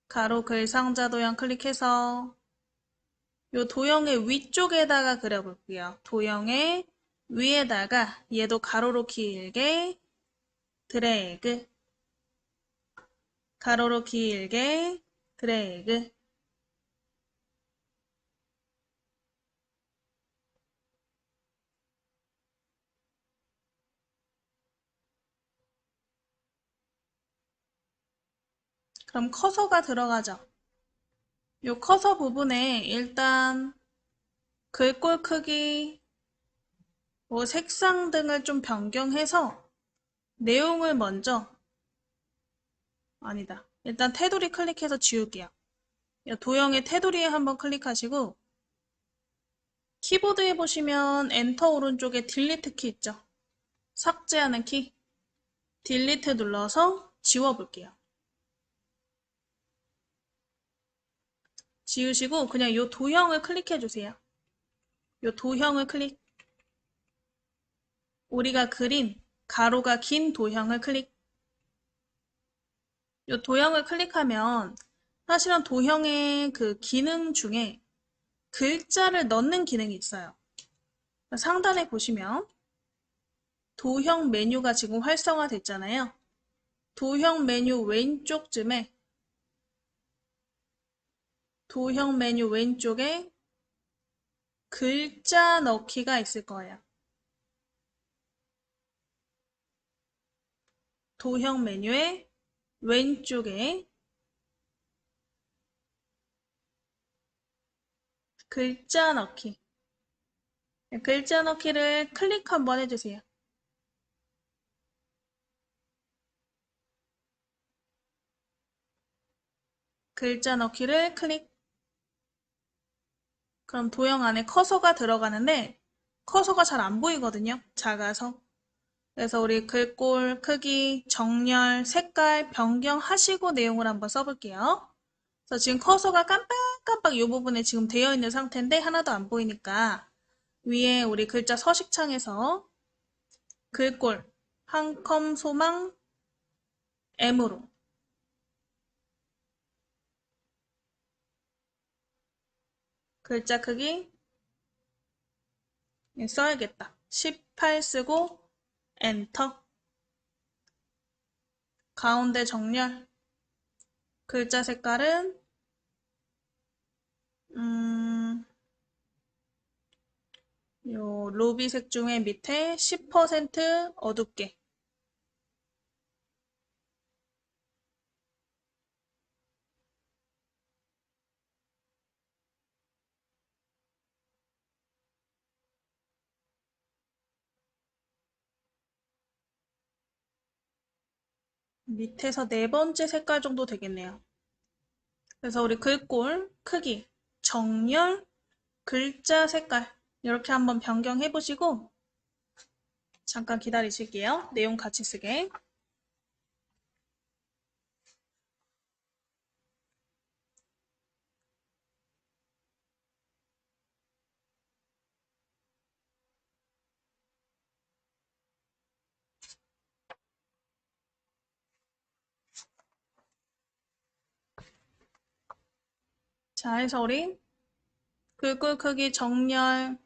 Speaker 1: 가로 글 상자 도형 클릭해서 이 도형의 위쪽에다가 그려볼게요. 도형의 위에다가 얘도 가로로 길게 드래그, 가로로 길게 드래그. 그럼 커서가 들어가죠. 이 커서 부분에 일단 글꼴 크기, 뭐 색상 등을 좀 변경해서 내용을 먼저, 아니다. 일단 테두리 클릭해서 지울게요. 도형의 테두리에 한번 클릭하시고 키보드에 보시면 엔터 오른쪽에 딜리트 키 있죠? 삭제하는 키. 딜리트 눌러서 지워볼게요. 지우시고 그냥 이 도형을 클릭해주세요. 이 도형을 클릭. 우리가 그린 가로가 긴 도형을 클릭. 이 도형을 클릭하면 사실은 도형의 그 기능 중에 글자를 넣는 기능이 있어요. 상단에 보시면 도형 메뉴가 지금 활성화됐잖아요. 도형 메뉴 왼쪽쯤에 도형 메뉴 왼쪽에 글자 넣기가 있을 거예요. 도형 메뉴의 왼쪽에 글자 넣기. 글자 넣기를 클릭 한번 해주세요. 글자 넣기를 클릭. 그럼 도형 안에 커서가 들어가는데 커서가 잘 안 보이거든요. 작아서. 그래서 우리 글꼴 크기, 정렬, 색깔 변경하시고 내용을 한번 써볼게요. 그래서 지금 커서가 깜빡깜빡 이 부분에 지금 되어 있는 상태인데 하나도 안 보이니까 위에 우리 글자 서식창에서 글꼴 한 컴 소망 M으로 글자 크기 써야겠다. 18 쓰고 엔터. 가운데 정렬. 글자 색깔은 요 루비색 중에 밑에 10% 어둡게. 밑에서 네 번째 색깔 정도 되겠네요. 그래서 우리 글꼴 크기, 정렬, 글자 색깔 이렇게 한번 변경해 보시고 잠깐 기다리실게요. 내용 같이 쓰게. 자, 해서 우리 글꼴 크기, 정렬,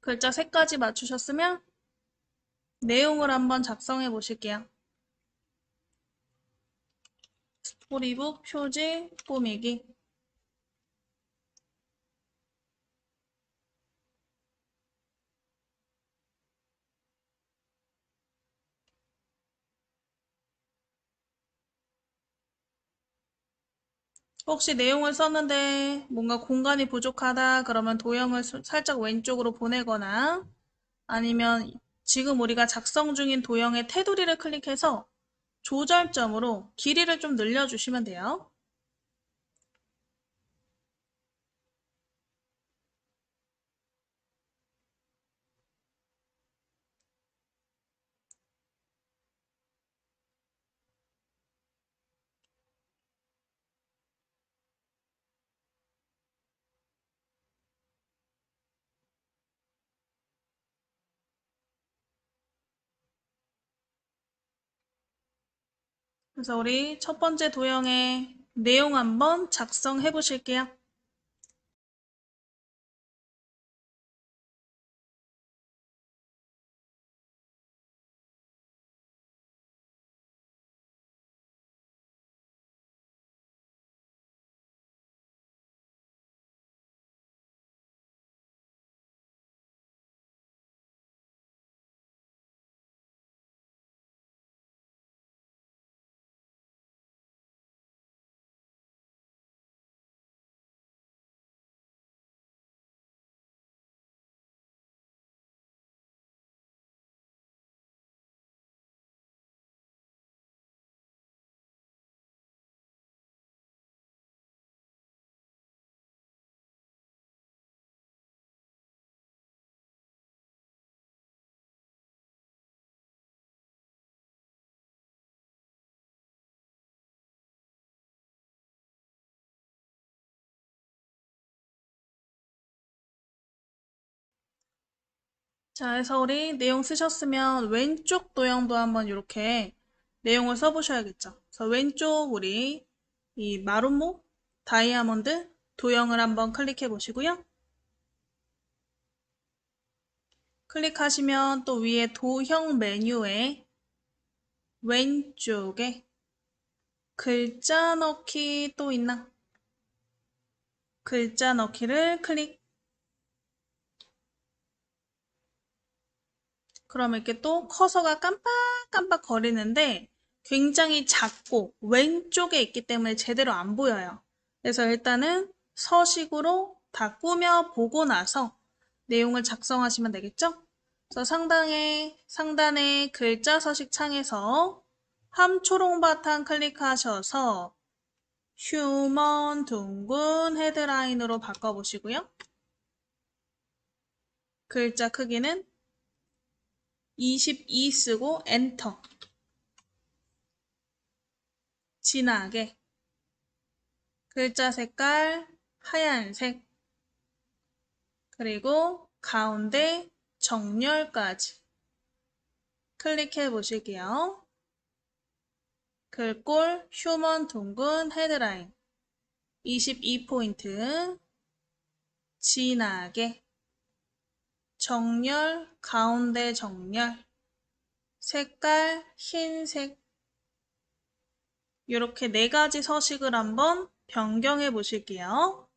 Speaker 1: 글자 색까지 맞추셨으면 내용을 한번 작성해 보실게요. 스토리북 표지 꾸미기. 혹시 내용을 썼는데 뭔가 공간이 부족하다 그러면 도형을 살짝 왼쪽으로 보내거나 아니면 지금 우리가 작성 중인 도형의 테두리를 클릭해서 조절점으로 길이를 좀 늘려주시면 돼요. 그래서 우리 첫 번째 도형의 내용 한번 작성해 보실게요. 자, 해서 우리 내용 쓰셨으면 왼쪽 도형도 한번 이렇게 내용을 써보셔야겠죠. 그래서 왼쪽 우리 이 마름모 다이아몬드 도형을 한번 클릭해 보시고요. 클릭하시면 또 위에 도형 메뉴에 왼쪽에 글자 넣기 또 있나? 글자 넣기를 클릭. 그럼 이렇게 또 커서가 깜빡깜빡 거리는데 굉장히 작고 왼쪽에 있기 때문에 제대로 안 보여요. 그래서 일단은 서식으로 다 꾸며 보고 나서 내용을 작성하시면 되겠죠? 그래서 상단에 글자 서식 창에서 함초롱 바탕 클릭하셔서 휴먼 둥근 헤드라인으로 바꿔보시고요. 글자 크기는 22 쓰고 엔터. 진하게. 글자 색깔 하얀색. 그리고 가운데 정렬까지 클릭해 보실게요. 글꼴 휴먼 둥근 헤드라인 22포인트 진하게 정렬 가운데 정렬 색깔 흰색 이렇게 네 가지 서식을 한번 변경해 보실게요.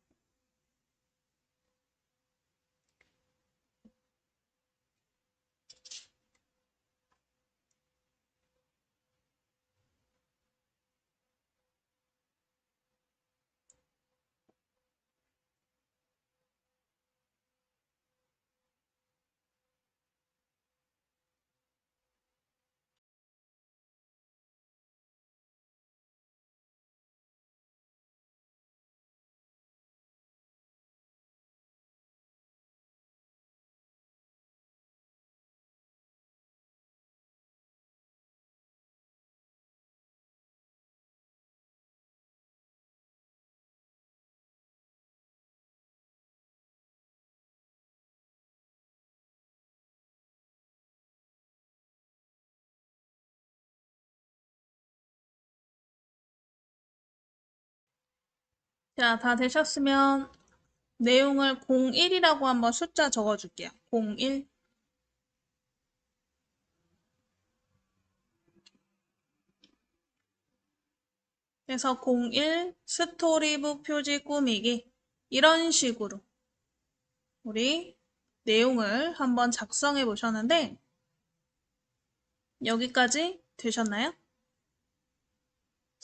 Speaker 1: 자, 다 되셨으면 내용을 01이라고 한번 숫자 적어줄게요. 01. 그래서 01 스토리북 표지 꾸미기 이런 식으로 우리 내용을 한번 작성해 보셨는데 여기까지 되셨나요?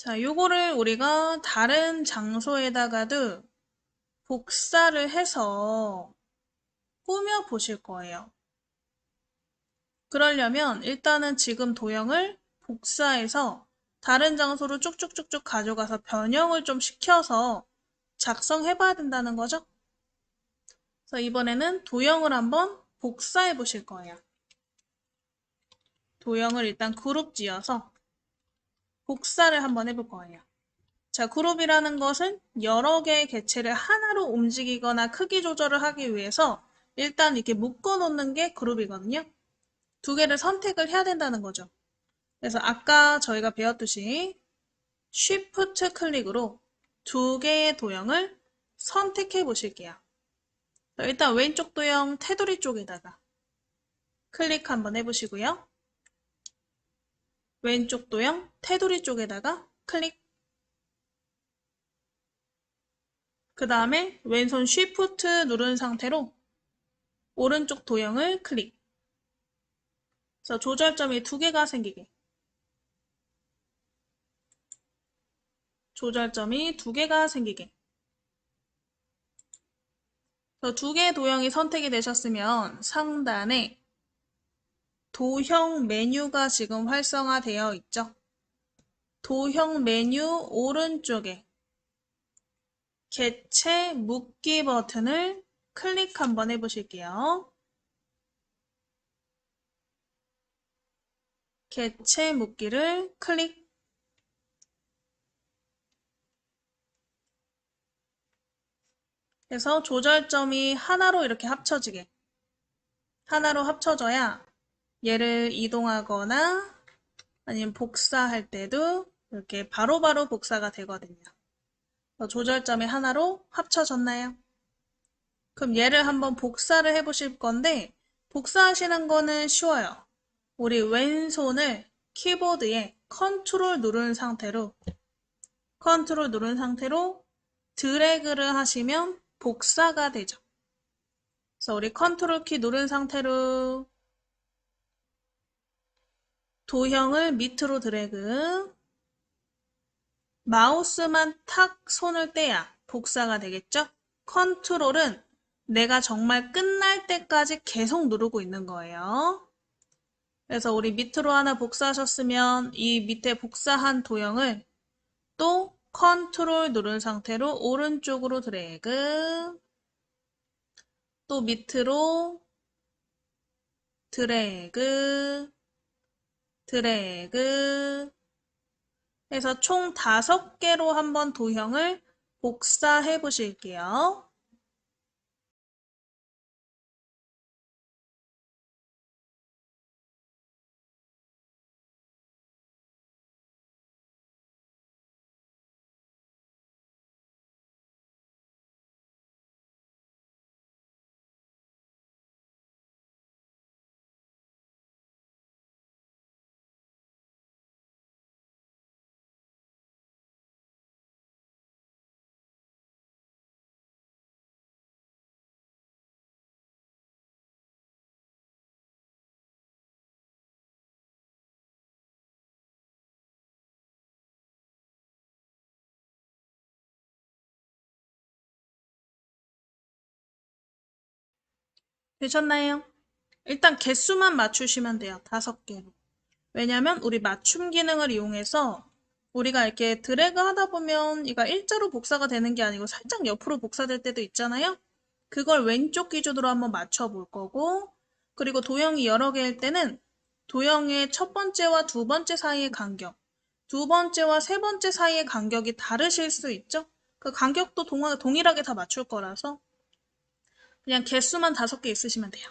Speaker 1: 자, 요거를 우리가 다른 장소에다가도 복사를 해서 꾸며 보실 거예요. 그러려면 일단은 지금 도형을 복사해서 다른 장소로 쭉쭉쭉쭉 가져가서 변형을 좀 시켜서 작성해 봐야 된다는 거죠. 그래서 이번에는 도형을 한번 복사해 보실 거예요. 도형을 일단 그룹 지어서 복사를 한번 해볼 거예요. 자, 그룹이라는 것은 여러 개의 객체를 하나로 움직이거나 크기 조절을 하기 위해서 일단 이렇게 묶어 놓는 게 그룹이거든요. 두 개를 선택을 해야 된다는 거죠. 그래서 아까 저희가 배웠듯이 Shift 클릭으로 두 개의 도형을 선택해 보실게요. 일단 왼쪽 도형 테두리 쪽에다가 클릭 한번 해보시고요. 왼쪽 도형 테두리 쪽에다가 클릭. 그 다음에 왼손 Shift 누른 상태로 오른쪽 도형을 클릭. 그래서 조절점이 두 개가 생기게. 조절점이 두 개가 생기게. 두 개의 도형이 선택이 되셨으면 상단에 도형 메뉴가 지금 활성화되어 있죠. 도형 메뉴 오른쪽에 객체 묶기 버튼을 클릭 한번 해보실게요. 객체 묶기를 클릭. 해서 조절점이 하나로 이렇게 합쳐지게. 하나로 합쳐져야 얘를 이동하거나 아니면 복사할 때도 이렇게 바로바로 복사가 되거든요. 조절점이 하나로 합쳐졌나요? 그럼 얘를 한번 복사를 해보실 건데 복사하시는 거는 쉬워요. 우리 왼손을 키보드에 컨트롤 누른 상태로 드래그를 하시면 복사가 되죠. 그래서 우리 컨트롤 키 누른 상태로 도형을 밑으로 드래그, 마우스만 탁 손을 떼야 복사가 되겠죠? 컨트롤은 내가 정말 끝날 때까지 계속 누르고 있는 거예요. 그래서 우리 밑으로 하나 복사하셨으면 이 밑에 복사한 도형을 또 컨트롤 누른 상태로 오른쪽으로 드래그, 또 밑으로 드래그, 드래그 해서 총 5개로 한번 도형을 복사해 보실게요. 되셨나요? 일단 개수만 맞추시면 돼요. 5개로. 왜냐면 우리 맞춤 기능을 이용해서 우리가 이렇게 드래그 하다 보면 이가 일자로 복사가 되는 게 아니고 살짝 옆으로 복사될 때도 있잖아요. 그걸 왼쪽 기준으로 한번 맞춰 볼 거고, 그리고 도형이 여러 개일 때는 도형의 첫 번째와 두 번째 사이의 간격, 두 번째와 세 번째 사이의 간격이 다르실 수 있죠. 그 간격도 동일하게 다 맞출 거라서 그냥 개수만 5개 있으시면 돼요.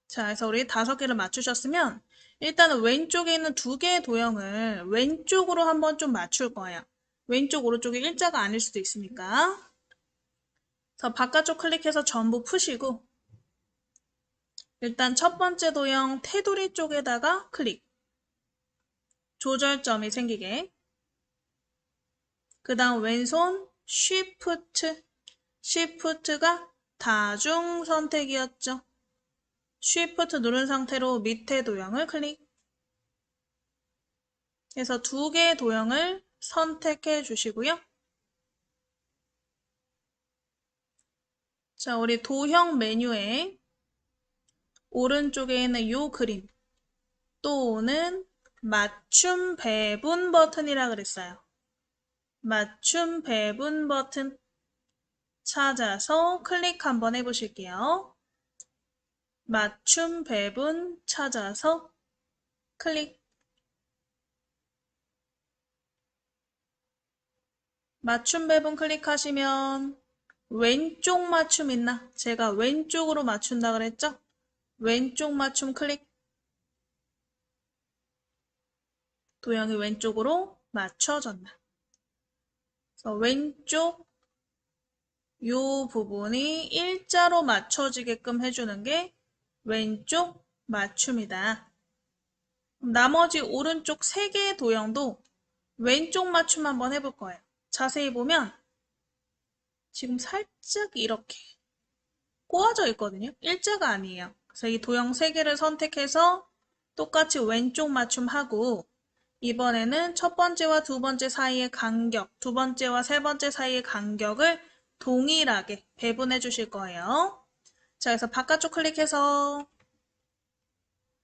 Speaker 1: 자, 그래서 우리 5개를 맞추셨으면 일단은 왼쪽에 있는 2개의 도형을 왼쪽으로 한번 좀 맞출 거예요. 왼쪽, 오른쪽이 일자가 아닐 수도 있으니까. 그래서 바깥쪽 클릭해서 전부 푸시고 일단 첫 번째 도형 테두리 쪽에다가 클릭. 조절점이 생기게. 그 다음 왼손 Shift. Shift가 다중 선택이었죠. Shift 누른 상태로 밑에 도형을 클릭. 해서 두 개의 도형을 선택해 주시고요. 자, 우리 도형 메뉴에 오른쪽에 있는 이 그림 또는 맞춤 배분 버튼이라 그랬어요. 맞춤 배분 버튼 찾아서 클릭 한번 해보실게요. 맞춤 배분 찾아서 클릭. 맞춤 배분 클릭하시면 왼쪽 맞춤 있나? 제가 왼쪽으로 맞춘다 그랬죠? 왼쪽 맞춤 클릭. 도형이 왼쪽으로 맞춰졌나? 그래서 왼쪽 요 부분이 일자로 맞춰지게끔 해주는 게 왼쪽 맞춤이다. 나머지 오른쪽 3개의 도형도 왼쪽 맞춤 한번 해볼 거예요. 자세히 보면 지금 살짝 이렇게 꼬아져 있거든요. 일자가 아니에요. 그래서 이 도형 3개를 선택해서 똑같이 왼쪽 맞춤하고 이번에는 첫 번째와 두 번째 사이의 간격, 두 번째와 세 번째 사이의 간격을 동일하게 배분해 주실 거예요. 자, 그래서 바깥쪽 클릭해서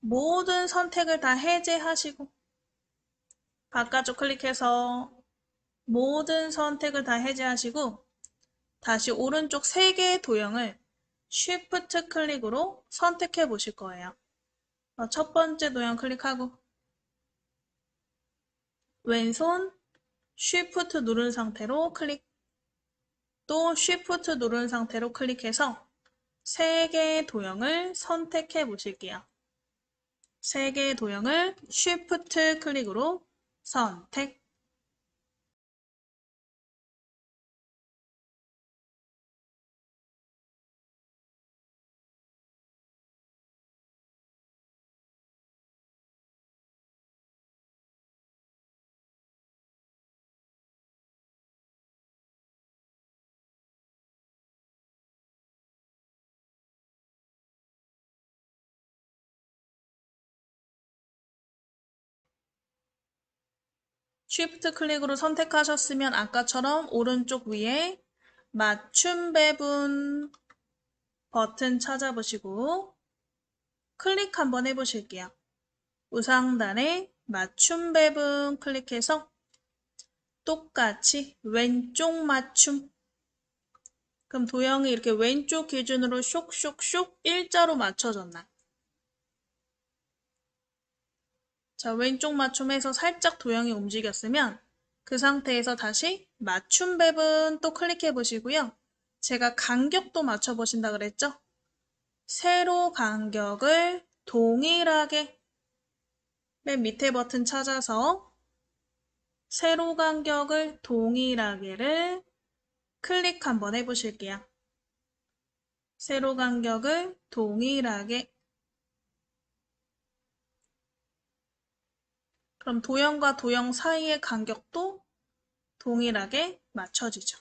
Speaker 1: 모든 선택을 다 해제하시고 바깥쪽 클릭해서 모든 선택을 다 해제하시고 다시 오른쪽 3개의 도형을 Shift 클릭으로 선택해 보실 거예요. 첫 번째 도형 클릭하고 왼손 Shift 누른 상태로 클릭. 또 Shift 누른 상태로 클릭해서 3개의 도형을 선택해 보실게요. 3개의 도형을 Shift 클릭으로 선택. Shift 클릭으로 선택하셨으면 아까처럼 오른쪽 위에 맞춤 배분 버튼 찾아보시고 클릭 한번 해보실게요. 우상단에 맞춤 배분 클릭해서 똑같이 왼쪽 맞춤. 그럼 도형이 이렇게 왼쪽 기준으로 쇽쇽쇽 일자로 맞춰졌나? 자, 왼쪽 맞춤에서 살짝 도형이 움직였으면 그 상태에서 다시 맞춤 배분 또 클릭해 보시고요. 제가 간격도 맞춰 보신다 그랬죠? 세로 간격을 동일하게 맨 밑에 버튼 찾아서 세로 간격을 동일하게를 클릭 한번 해보실게요. 세로 간격을 동일하게. 그럼 도형과 도형 사이의 간격도 동일하게 맞춰지죠.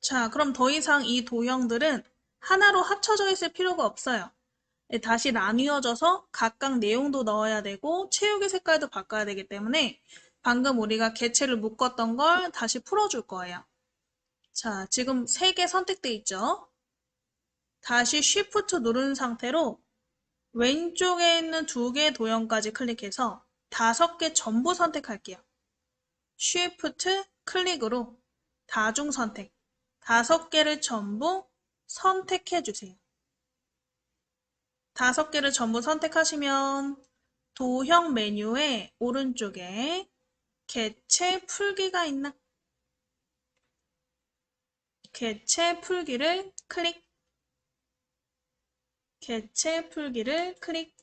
Speaker 1: 자, 그럼 더 이상 이 도형들은 하나로 합쳐져 있을 필요가 없어요. 다시 나뉘어져서 각각 내용도 넣어야 되고 채우기 색깔도 바꿔야 되기 때문에 방금 우리가 개체를 묶었던 걸 다시 풀어줄 거예요. 자, 지금 3개 선택돼 있죠? 다시 Shift 누른 상태로 왼쪽에 있는 2개 도형까지 클릭해서 5개 전부 선택할게요. Shift 클릭으로 다중 선택 5개를 전부 선택해 주세요. 5개를 전부 선택하시면 도형 메뉴의 오른쪽에 개체 풀기가 있나? 개체 풀기를 클릭. 개체 풀기를 클릭.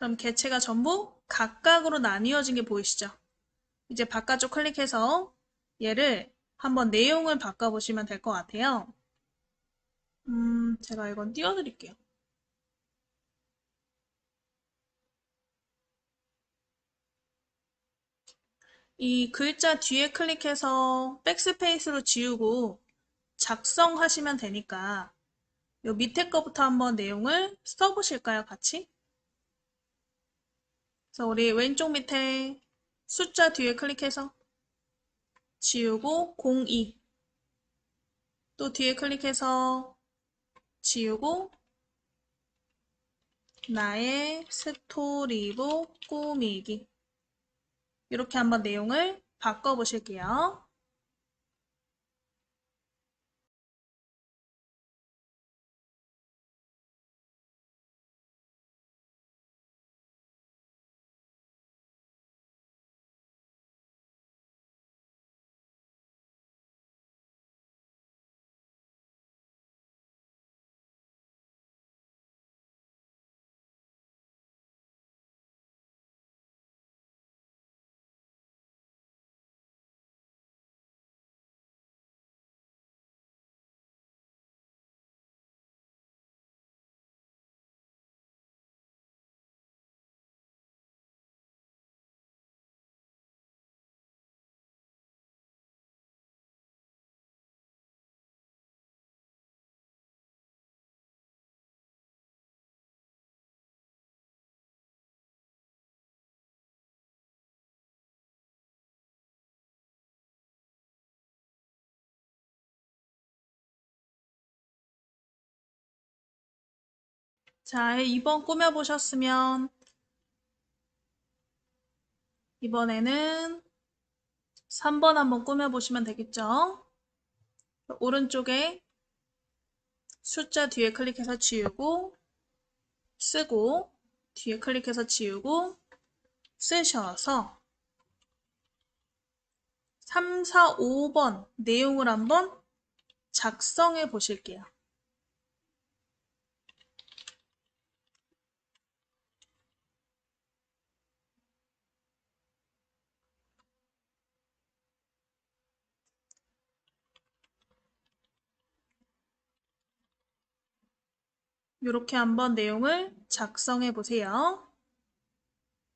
Speaker 1: 그럼 개체가 전부 각각으로 나뉘어진 게 보이시죠? 이제 바깥쪽 클릭해서 얘를 한번 내용을 바꿔보시면 될 것 같아요. 제가 이건 띄워드릴게요. 이 글자 뒤에 클릭해서 백스페이스로 지우고 작성하시면 되니까 요 밑에 거부터 한번 내용을 써보실까요, 같이? 그래서 우리 왼쪽 밑에 숫자 뒤에 클릭해서 지우고 02 또 뒤에 클릭해서 지우고 나의 스토리북 꾸미기 이렇게 한번 내용을 바꿔보실게요. 자, 2번 꾸며보셨으면 이번에는 3번 한번 꾸며보시면 되겠죠? 오른쪽에 숫자 뒤에 클릭해서 지우고 쓰고 뒤에 클릭해서 지우고 쓰셔서 3, 4, 5번 내용을 한번 작성해 보실게요. 이렇게 한번 내용을 작성해 보세요.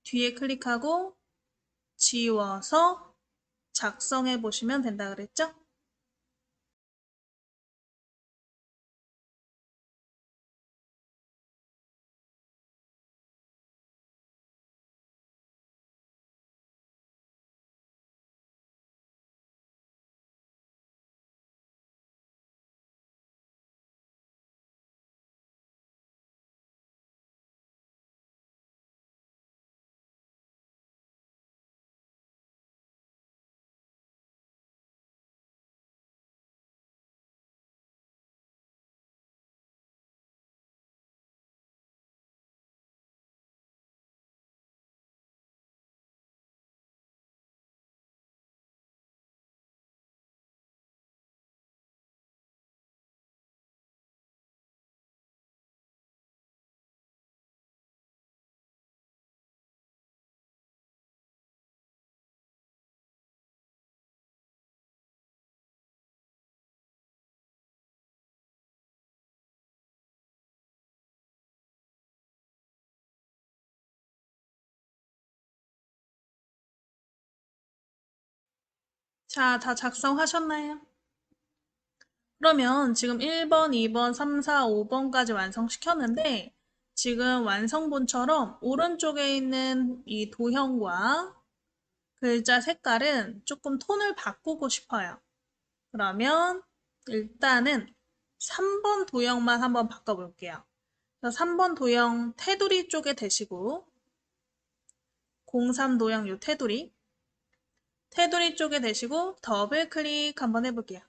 Speaker 1: 뒤에 클릭하고 지워서 작성해 보시면 된다 그랬죠? 자, 다 작성하셨나요? 그러면 지금 1번, 2번, 3, 4, 5번까지 완성시켰는데 지금 완성본처럼 오른쪽에 있는 이 도형과 글자 색깔은 조금 톤을 바꾸고 싶어요. 그러면 일단은 3번 도형만 한번 바꿔볼게요. 3번 도형 테두리 쪽에 대시고 03 도형 요 테두리 쪽에 대시고 더블 클릭 한번 해볼게요.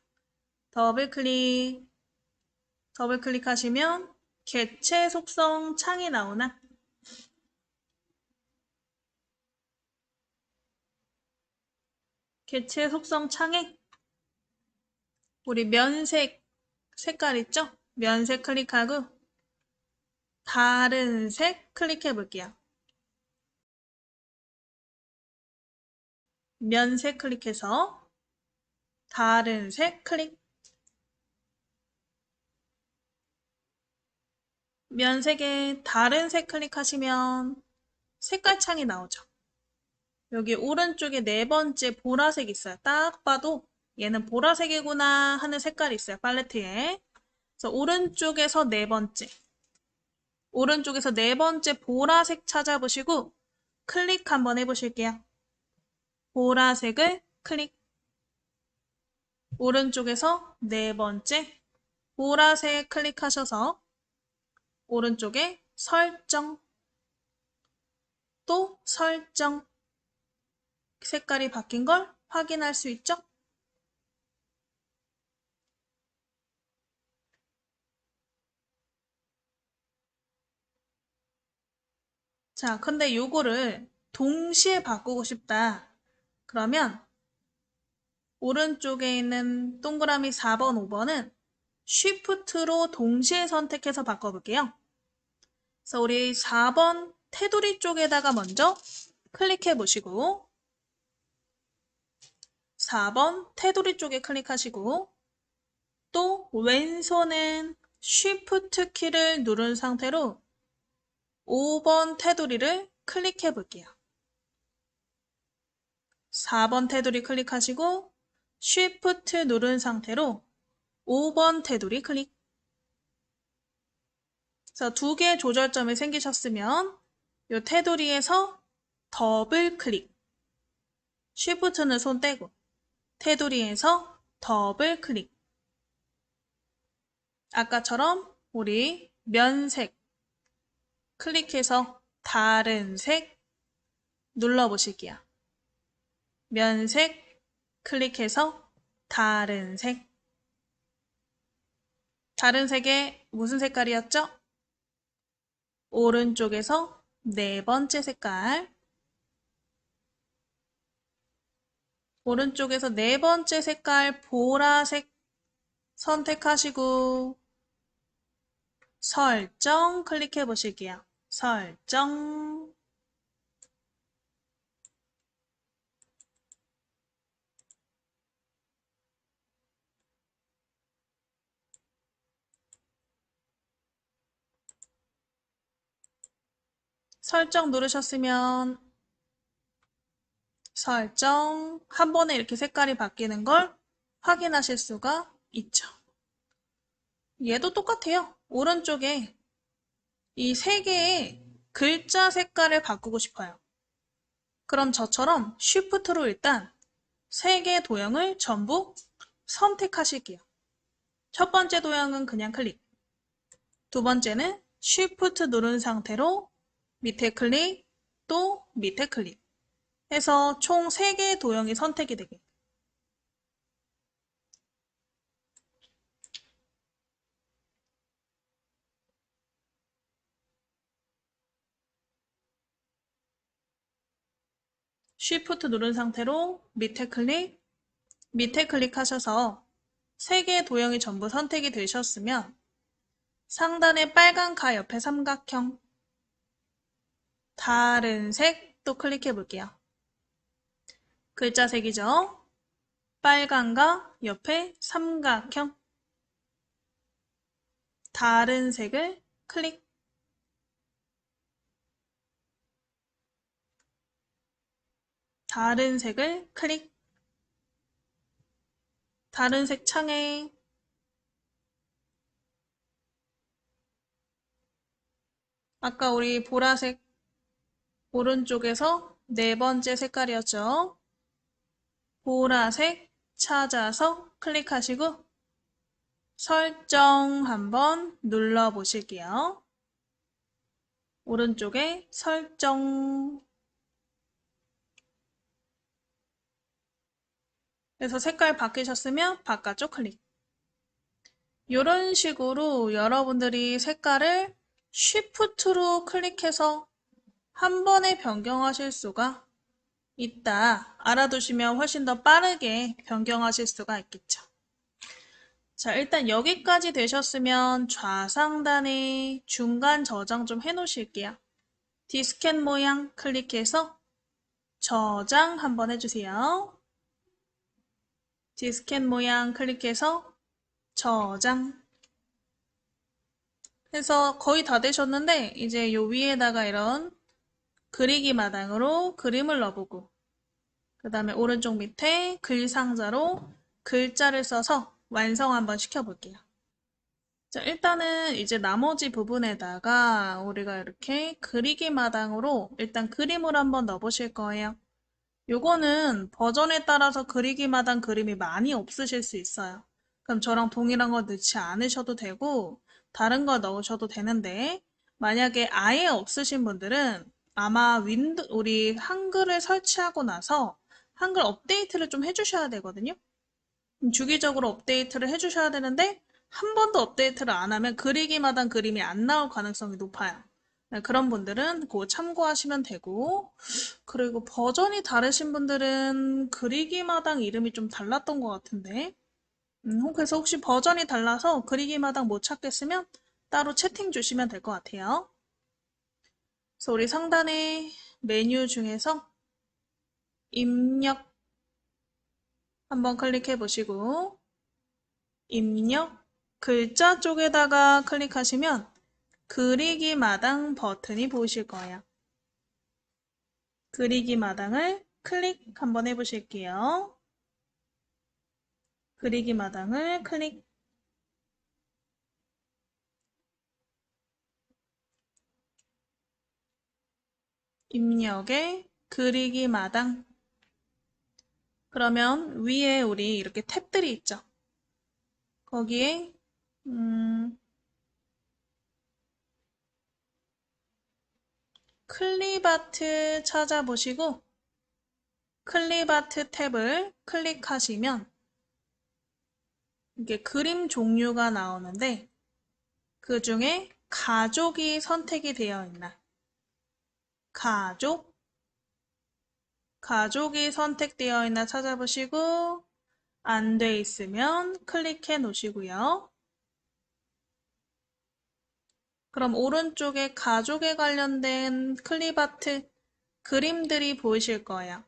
Speaker 1: 더블 클릭하시면 개체 속성 창이 나오나? 개체 속성 창에 우리 면색 색깔 있죠? 면색 클릭하고 다른 색 클릭해 볼게요. 면색 클릭해서 다른 색 클릭. 면색에 다른 색 클릭하시면 색깔 창이 나오죠. 여기 오른쪽에 네 번째 보라색 있어요. 딱 봐도 얘는 보라색이구나 하는 색깔이 있어요. 팔레트에. 그래서 오른쪽에서 네 번째 보라색 찾아보시고 클릭 한번 해보실게요. 보라색을 클릭. 오른쪽에서 네 번째 보라색 클릭하셔서 오른쪽에 설정, 또 설정. 색깔이 바뀐 걸 확인할 수 있죠? 자, 근데 요거를 동시에 바꾸고 싶다. 그러면 오른쪽에 있는 동그라미 4번, 5번은 Shift로 동시에 선택해서 바꿔볼게요. 그래서 우리 4번 테두리 쪽에다가 먼저 클릭해 보시고 4번 테두리 쪽에 클릭하시고 또 왼손은 Shift 키를 누른 상태로 5번 테두리를 클릭해 볼게요. 4번 테두리 클릭하시고 Shift 누른 상태로 5번 테두리 클릭. 그래서 두 개의 조절점이 생기셨으면 이 테두리에서 더블 클릭. Shift는 손 떼고 테두리에서 더블 클릭. 아까처럼 우리 면색 클릭해서 다른 색 눌러보실게요. 면색 클릭해서 다른 색. 다른 색의 무슨 색깔이었죠? 오른쪽에서 네 번째 색깔. 오른쪽에서 네 번째 색깔 보라색 선택하시고 설정 클릭해 보실게요. 설정. 설정 누르셨으면 설정 한 번에 이렇게 색깔이 바뀌는 걸 확인하실 수가 있죠. 얘도 똑같아요. 오른쪽에 이 세 개의 글자 색깔을 바꾸고 싶어요. 그럼 저처럼 Shift로 일단 세 개의 도형을 전부 선택하실게요. 첫 번째 도형은 그냥 클릭. 두 번째는 Shift 누른 상태로 밑에 클릭, 또 밑에 클릭. 해서 총 3개의 도형이 선택이 되게. Shift 누른 상태로 밑에 클릭하셔서 3개의 도형이 전부 선택이 되셨으면 상단에 빨간 가 옆에 삼각형 다른 색 또 클릭해 볼게요. 글자 색이죠. 빨간과 옆에 삼각형 다른 색을 클릭. 다른 색을 클릭. 다른 색 창에 아까 우리 보라색 오른쪽에서 네 번째 색깔이었죠. 보라색 찾아서 클릭하시고 설정 한번 눌러 보실게요. 오른쪽에 설정. 그래서 색깔 바뀌셨으면 바깥쪽 클릭. 이런 식으로 여러분들이 색깔을 Shift로 클릭해서 한 번에 변경하실 수가 있다. 알아두시면 훨씬 더 빠르게 변경하실 수가 있겠죠. 자, 일단 여기까지 되셨으면 좌상단에 중간 저장 좀 해놓으실게요. 디스켓 모양 클릭해서 저장 한번 해주세요. 디스켓 모양 클릭해서 저장 해서 거의 다 되셨는데 이제 요 위에다가 이런 그리기 마당으로 그림을 넣어보고 그 다음에 오른쪽 밑에 글 상자로 글자를 써서 완성 한번 시켜볼게요. 자, 일단은 이제 나머지 부분에다가 우리가 이렇게 그리기 마당으로 일단 그림을 한번 넣어보실 거예요. 요거는 버전에 따라서 그리기 마당 그림이 많이 없으실 수 있어요. 그럼 저랑 동일한 거 넣지 않으셔도 되고 다른 거 넣으셔도 되는데 만약에 아예 없으신 분들은 아마 우리 한글을 설치하고 나서 한글 업데이트를 좀 해주셔야 되거든요. 주기적으로 업데이트를 해주셔야 되는데 한 번도 업데이트를 안 하면 그리기마당 그림이 안 나올 가능성이 높아요. 네, 그런 분들은 그거 참고하시면 되고 그리고 버전이 다르신 분들은 그리기마당 이름이 좀 달랐던 것 같은데 그래서 혹시 버전이 달라서 그리기마당 못 찾겠으면 따로 채팅 주시면 될 것 같아요. 그래서 우리 상단에 메뉴 중에서 입력 한번 클릭해 보시고 입력 글자 쪽에다가 클릭하시면 그리기 마당 버튼이 보이실 거예요. 그리기 마당을 클릭 한번 해보실게요. 그리기 마당을 클릭. 입력에 그리기 마당. 그러면 위에 우리 이렇게 탭들이 있죠. 거기에 클립아트 찾아보시고 클립아트 탭을 클릭하시면 이게 그림 종류가 나오는데 그 중에 가족이 선택이 되어 있나? 가족이 선택되어 있나 찾아보시고 안 돼 있으면 클릭해 놓으시고요. 그럼 오른쪽에 가족에 관련된 클립아트 그림들이 보이실 거예요.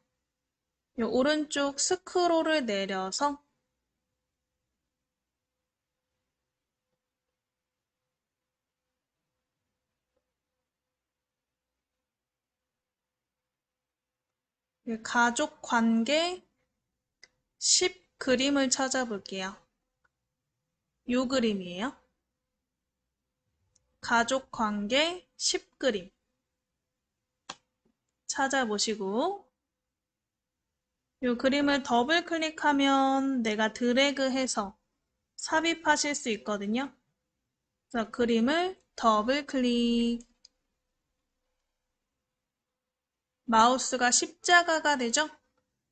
Speaker 1: 이 오른쪽 스크롤을 내려서 가족 관계 10 그림을 찾아볼게요. 이 그림이에요. 가족 관계 10 그림 찾아보시고 이 그림을 더블 클릭하면 내가 드래그해서 삽입하실 수 있거든요. 그래서 그림을 더블 클릭. 마우스가 십자가가 되죠?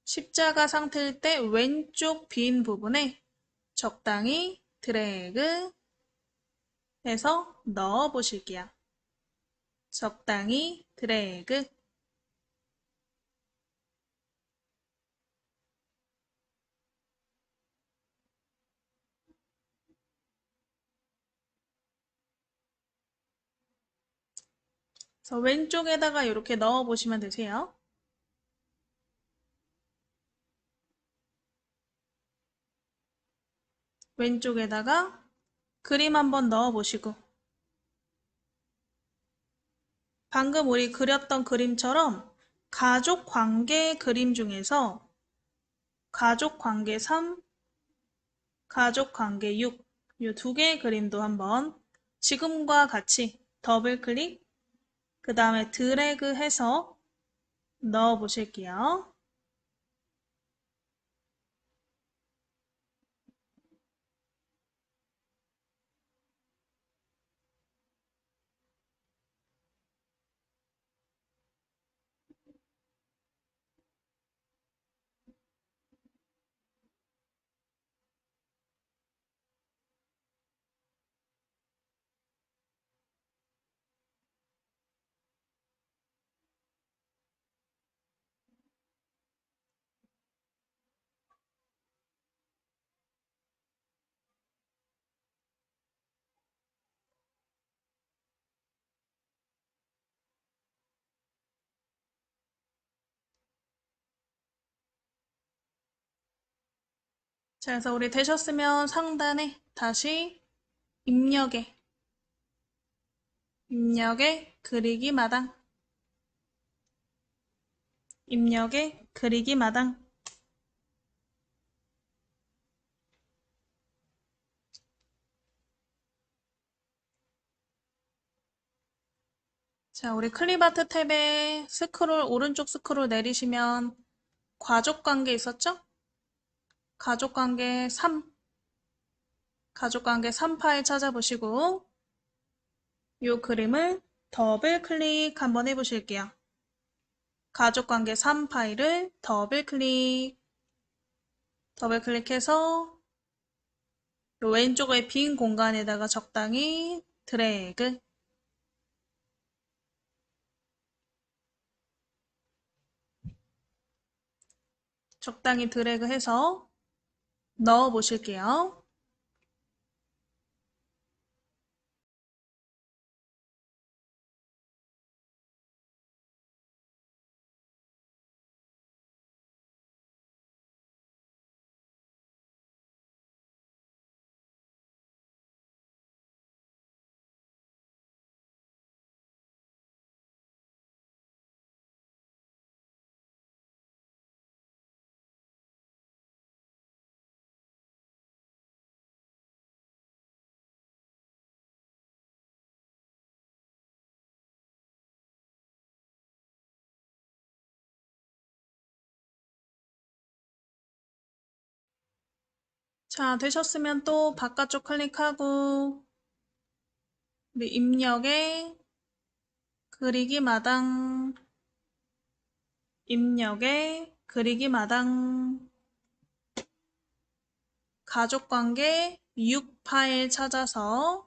Speaker 1: 십자가 상태일 때 왼쪽 빈 부분에 적당히 드래그 해서 넣어 보실게요. 적당히 드래그. 그래서 왼쪽에다가 이렇게 넣어 보시면 되세요. 왼쪽에다가 그림 한번 넣어 보시고 방금 우리 그렸던 그림처럼 가족 관계 그림 중에서 가족 관계 3, 가족 관계 6, 이 두 개의 그림도 한번 지금과 같이 더블 클릭, 그 다음에 드래그 해서 넣어 보실게요. 자, 그래서 우리 되셨으면 상단에 다시 입력에 그리기 마당, 입력에 그리기 마당. 자, 우리 클립아트 탭에 오른쪽 스크롤 내리시면 가족관계 있었죠? 가족관계 3, 가족관계 3 파일 찾아보시고 이 그림을 더블 클릭 한번 해보실게요. 가족관계 3 파일을 더블 클릭해서 요 왼쪽의 빈 공간에다가 적당히 드래그. 적당히 드래그해서 넣어 보실게요. 자, 되셨으면 또 바깥쪽 클릭하고 우리 입력에 그리기 마당, 입력에 그리기 마당, 가족관계 6 파일 찾아서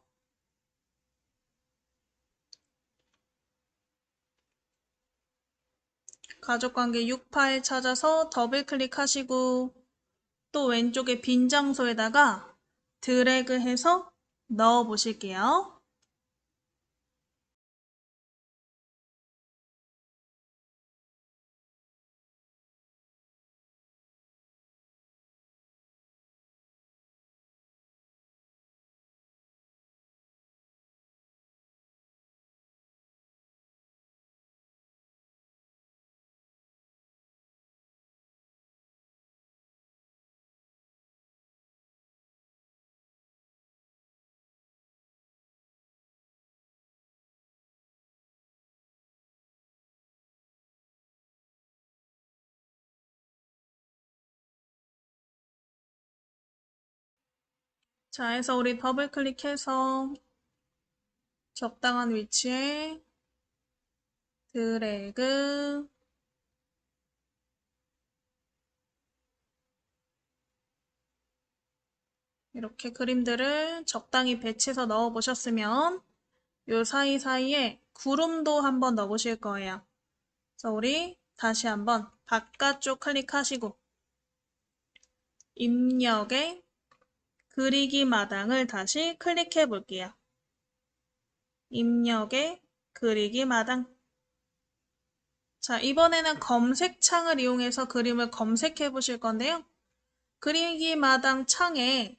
Speaker 1: 가족관계 6 파일 찾아서 더블 클릭하시고 또 왼쪽에 빈 장소에다가 드래그해서 넣어 보실게요. 자, 해서 우리 더블 클릭해서 적당한 위치에 드래그, 이렇게 그림들을 적당히 배치해서 넣어 보셨으면 요 사이사이에 구름도 한번 넣어 보실 거예요. 그래서 우리 다시 한번 바깥쪽 클릭하시고 입력에 그리기 마당을 다시 클릭해 볼게요. 입력에 그리기 마당. 자, 이번에는 검색창을 이용해서 그림을 검색해 보실 건데요. 그리기 마당 창에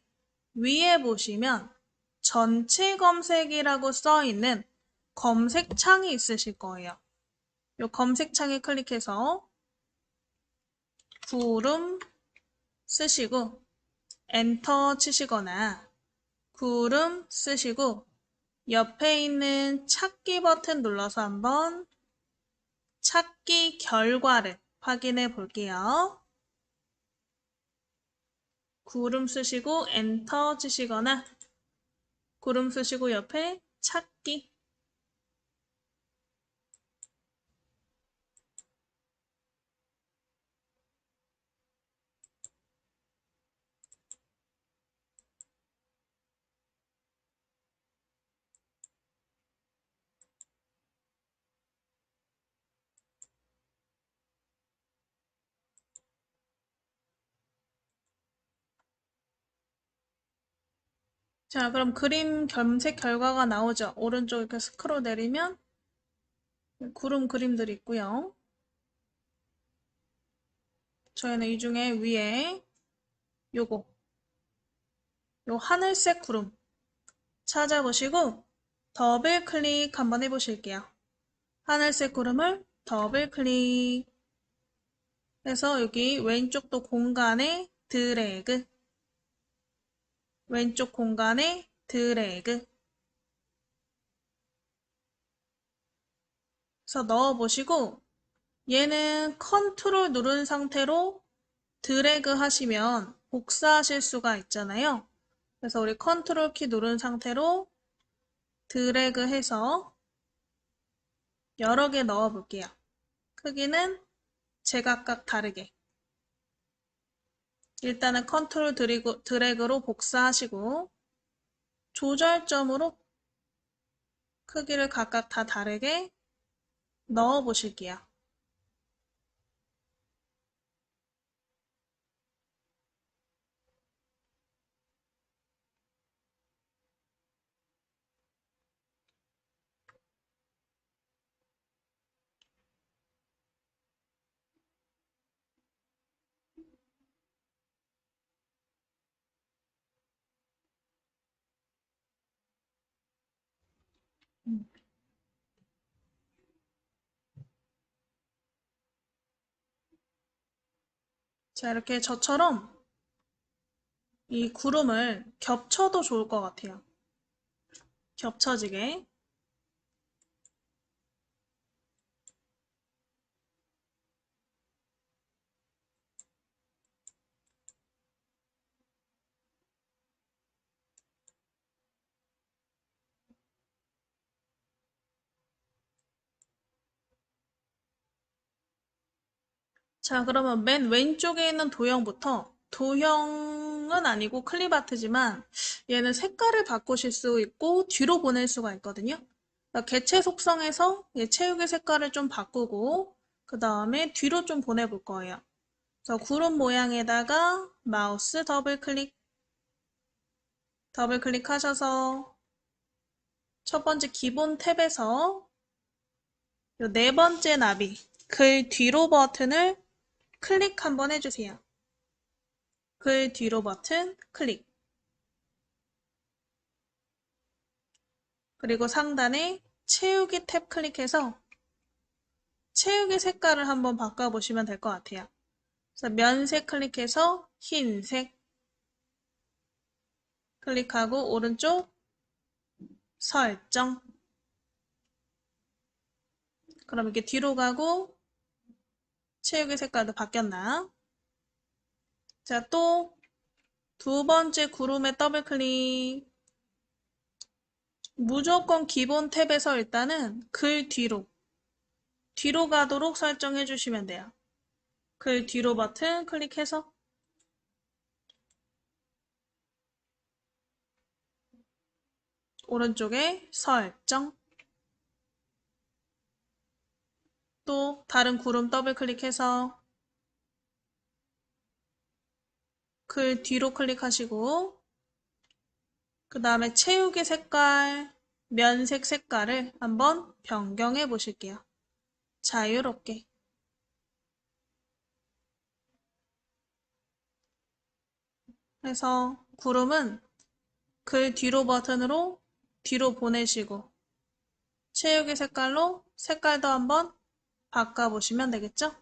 Speaker 1: 위에 보시면 전체 검색이라고 써 있는 검색창이 있으실 거예요. 이 검색창에 클릭해서 구름 쓰시고 엔터 치시거나 구름 쓰시고 옆에 있는 찾기 버튼 눌러서 한번 찾기 결과를 확인해 볼게요. 구름 쓰시고 엔터 치시거나 구름 쓰시고 옆에 찾기. 자, 그럼 그림 검색 결과가 나오죠. 오른쪽 이렇게 스크롤 내리면 구름 그림들이 있고요. 저희는 이 중에 위에 요거 요 하늘색 구름 찾아보시고 더블 클릭 한번 해보실게요. 하늘색 구름을 더블 클릭 해서 여기 왼쪽도 공간에 드래그, 왼쪽 공간에 드래그 해서 넣어보시고 얘는 컨트롤 누른 상태로 드래그 하시면 복사하실 수가 있잖아요. 그래서 우리 컨트롤 키 누른 상태로 드래그 해서 여러 개 넣어 볼게요. 크기는 제각각 다르게. 일단은 컨트롤 드래그로 복사하시고 조절점으로 크기를 각각 다 다르게 넣어 보실게요. 자, 이렇게 저처럼 이 구름을 겹쳐도 좋을 것 같아요. 겹쳐지게. 자, 그러면 맨 왼쪽에 있는 도형부터 도형은 아니고 클립아트지만 얘는 색깔을 바꾸실 수 있고 뒤로 보낼 수가 있거든요. 그러니까 개체 속성에서 얘 체육의 색깔을 좀 바꾸고 그 다음에 뒤로 좀 보내볼 거예요. 그래서 구름 모양에다가 마우스 더블 클릭하셔서 첫 번째 기본 탭에서 요 네 번째 나비 글 뒤로 버튼을 클릭 한번 해주세요. 글 뒤로 버튼 클릭. 그리고 상단에 채우기 탭 클릭해서 채우기 색깔을 한번 바꿔보시면 될 것 같아요. 그래서 면색 클릭해서 흰색 클릭하고 오른쪽 설정. 그럼 이렇게 뒤로 가고 채우기 색깔도 바뀌었나? 자, 또 두 번째 구름에 더블 클릭. 무조건 기본 탭에서 일단은 글 뒤로 가도록 설정해 주시면 돼요. 글 뒤로 버튼 클릭해서 오른쪽에 설정. 또 다른 구름 더블 클릭해서 글 뒤로 클릭하시고 그 다음에 채우기 색깔, 면색 색깔을 한번 변경해 보실게요. 자유롭게. 그래서 구름은 글 뒤로 버튼으로 뒤로 보내시고 채우기 색깔로 색깔도 한번 바꿔보시면 되겠죠?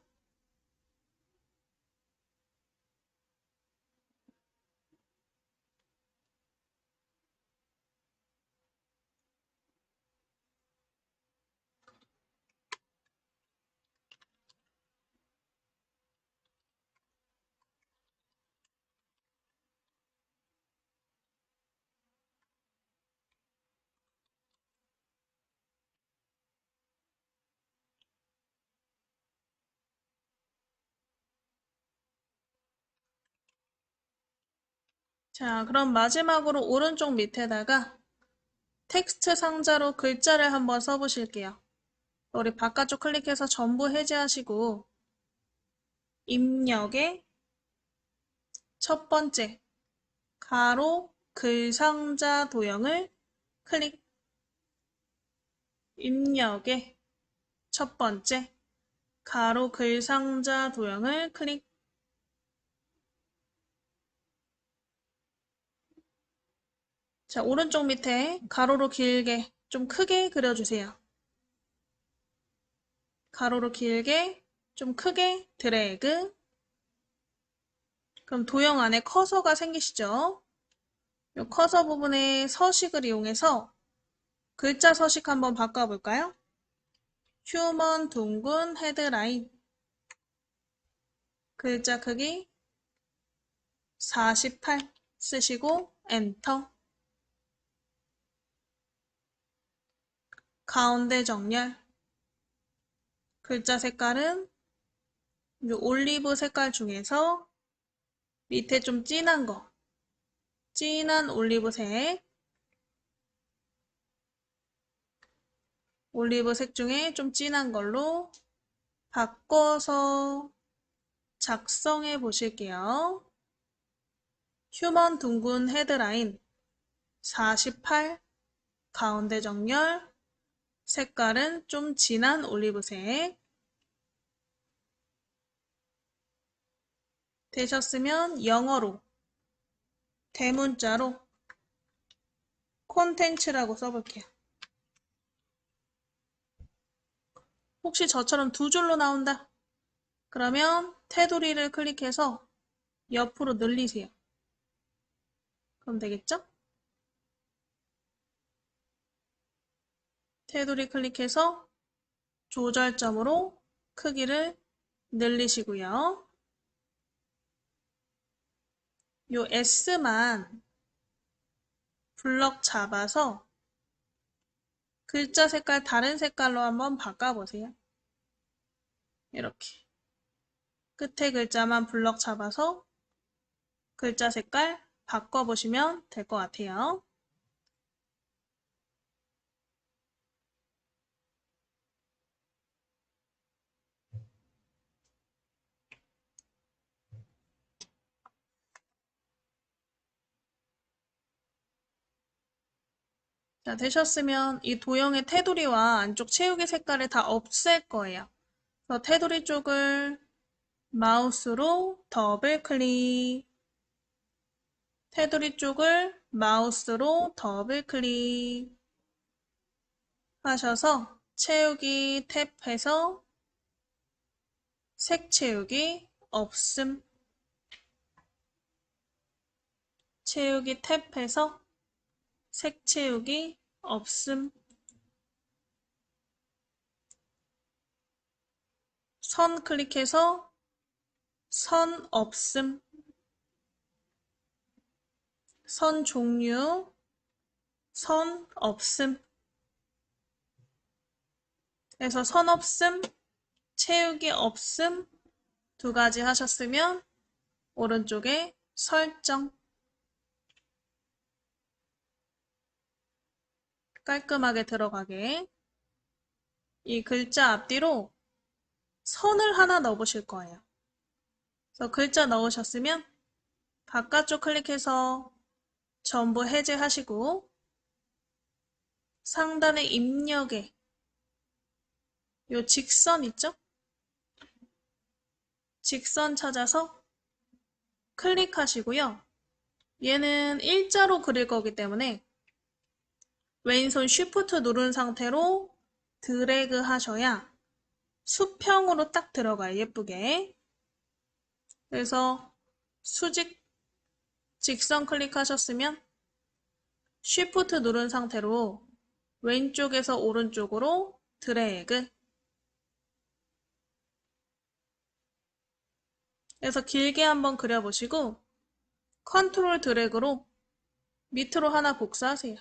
Speaker 1: 자, 그럼 마지막으로 오른쪽 밑에다가 텍스트 상자로 글자를 한번 써보실게요. 우리 바깥쪽 클릭해서 전부 해제하시고 입력의 첫 번째 가로 글 상자 도형을 클릭. 입력의 첫 번째 가로 글 상자 도형을 클릭. 자, 오른쪽 밑에 가로로 길게 좀 크게 그려주세요. 가로로 길게 좀 크게 드래그. 그럼 도형 안에 커서가 생기시죠? 이 커서 부분에 서식을 이용해서 글자 서식 한번 바꿔볼까요? 휴먼 둥근 헤드라인. 글자 크기 48 쓰시고 엔터. 가운데 정렬. 글자 색깔은 이 올리브 색깔 중에서 밑에 좀 진한 거. 진한 올리브색. 올리브색 중에 좀 진한 걸로 바꿔서 작성해 보실게요. 휴먼 둥근 헤드라인 48 가운데 정렬. 색깔은 좀 진한 올리브색. 되셨으면 영어로 대문자로 콘텐츠라고 써볼게요. 혹시 저처럼 두 줄로 나온다? 그러면 테두리를 클릭해서 옆으로 늘리세요. 그럼 되겠죠? 테두리 클릭해서 조절점으로 크기를 늘리시고요. 요 S만 블럭 잡아서 글자 색깔 다른 색깔로 한번 바꿔보세요. 이렇게. 끝에 글자만 블럭 잡아서 글자 색깔 바꿔보시면 될 것 같아요. 자, 되셨으면 이 도형의 테두리와 안쪽 채우기 색깔을 다 없앨 거예요. 그래서 테두리 쪽을 마우스로 더블 클릭. 테두리 쪽을 마우스로 더블 클릭 하셔서 채우기 탭해서 색 채우기 없음. 채우기 탭해서 색 채우기 없음. 선 클릭해서 선 없음. 선 종류 선 없음. 그래서 선 없음, 채우기 없음 두 가지 하셨으면 오른쪽에 설정 깔끔하게 들어가게 이 글자 앞뒤로 선을 하나 넣어보실 거예요. 그래서 글자 넣으셨으면 바깥쪽 클릭해서 전부 해제하시고 상단의 입력에 요 직선 있죠? 직선 찾아서 클릭하시고요. 얘는 일자로 그릴 거기 때문에 왼손 쉬프트 누른 상태로 드래그 하셔야 수평으로 딱 들어가요. 예쁘게. 그래서 수직 직선 클릭하셨으면 쉬프트 누른 상태로 왼쪽에서 오른쪽으로 드래그. 그래서 길게 한번 그려보시고 컨트롤 드래그로 밑으로 하나 복사하세요.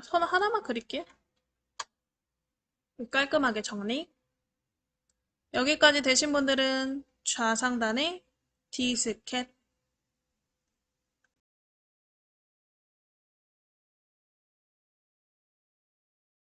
Speaker 1: 선 하나만 그릴게요. 깔끔하게 정리. 여기까지 되신 분들은 좌상단에 D스켓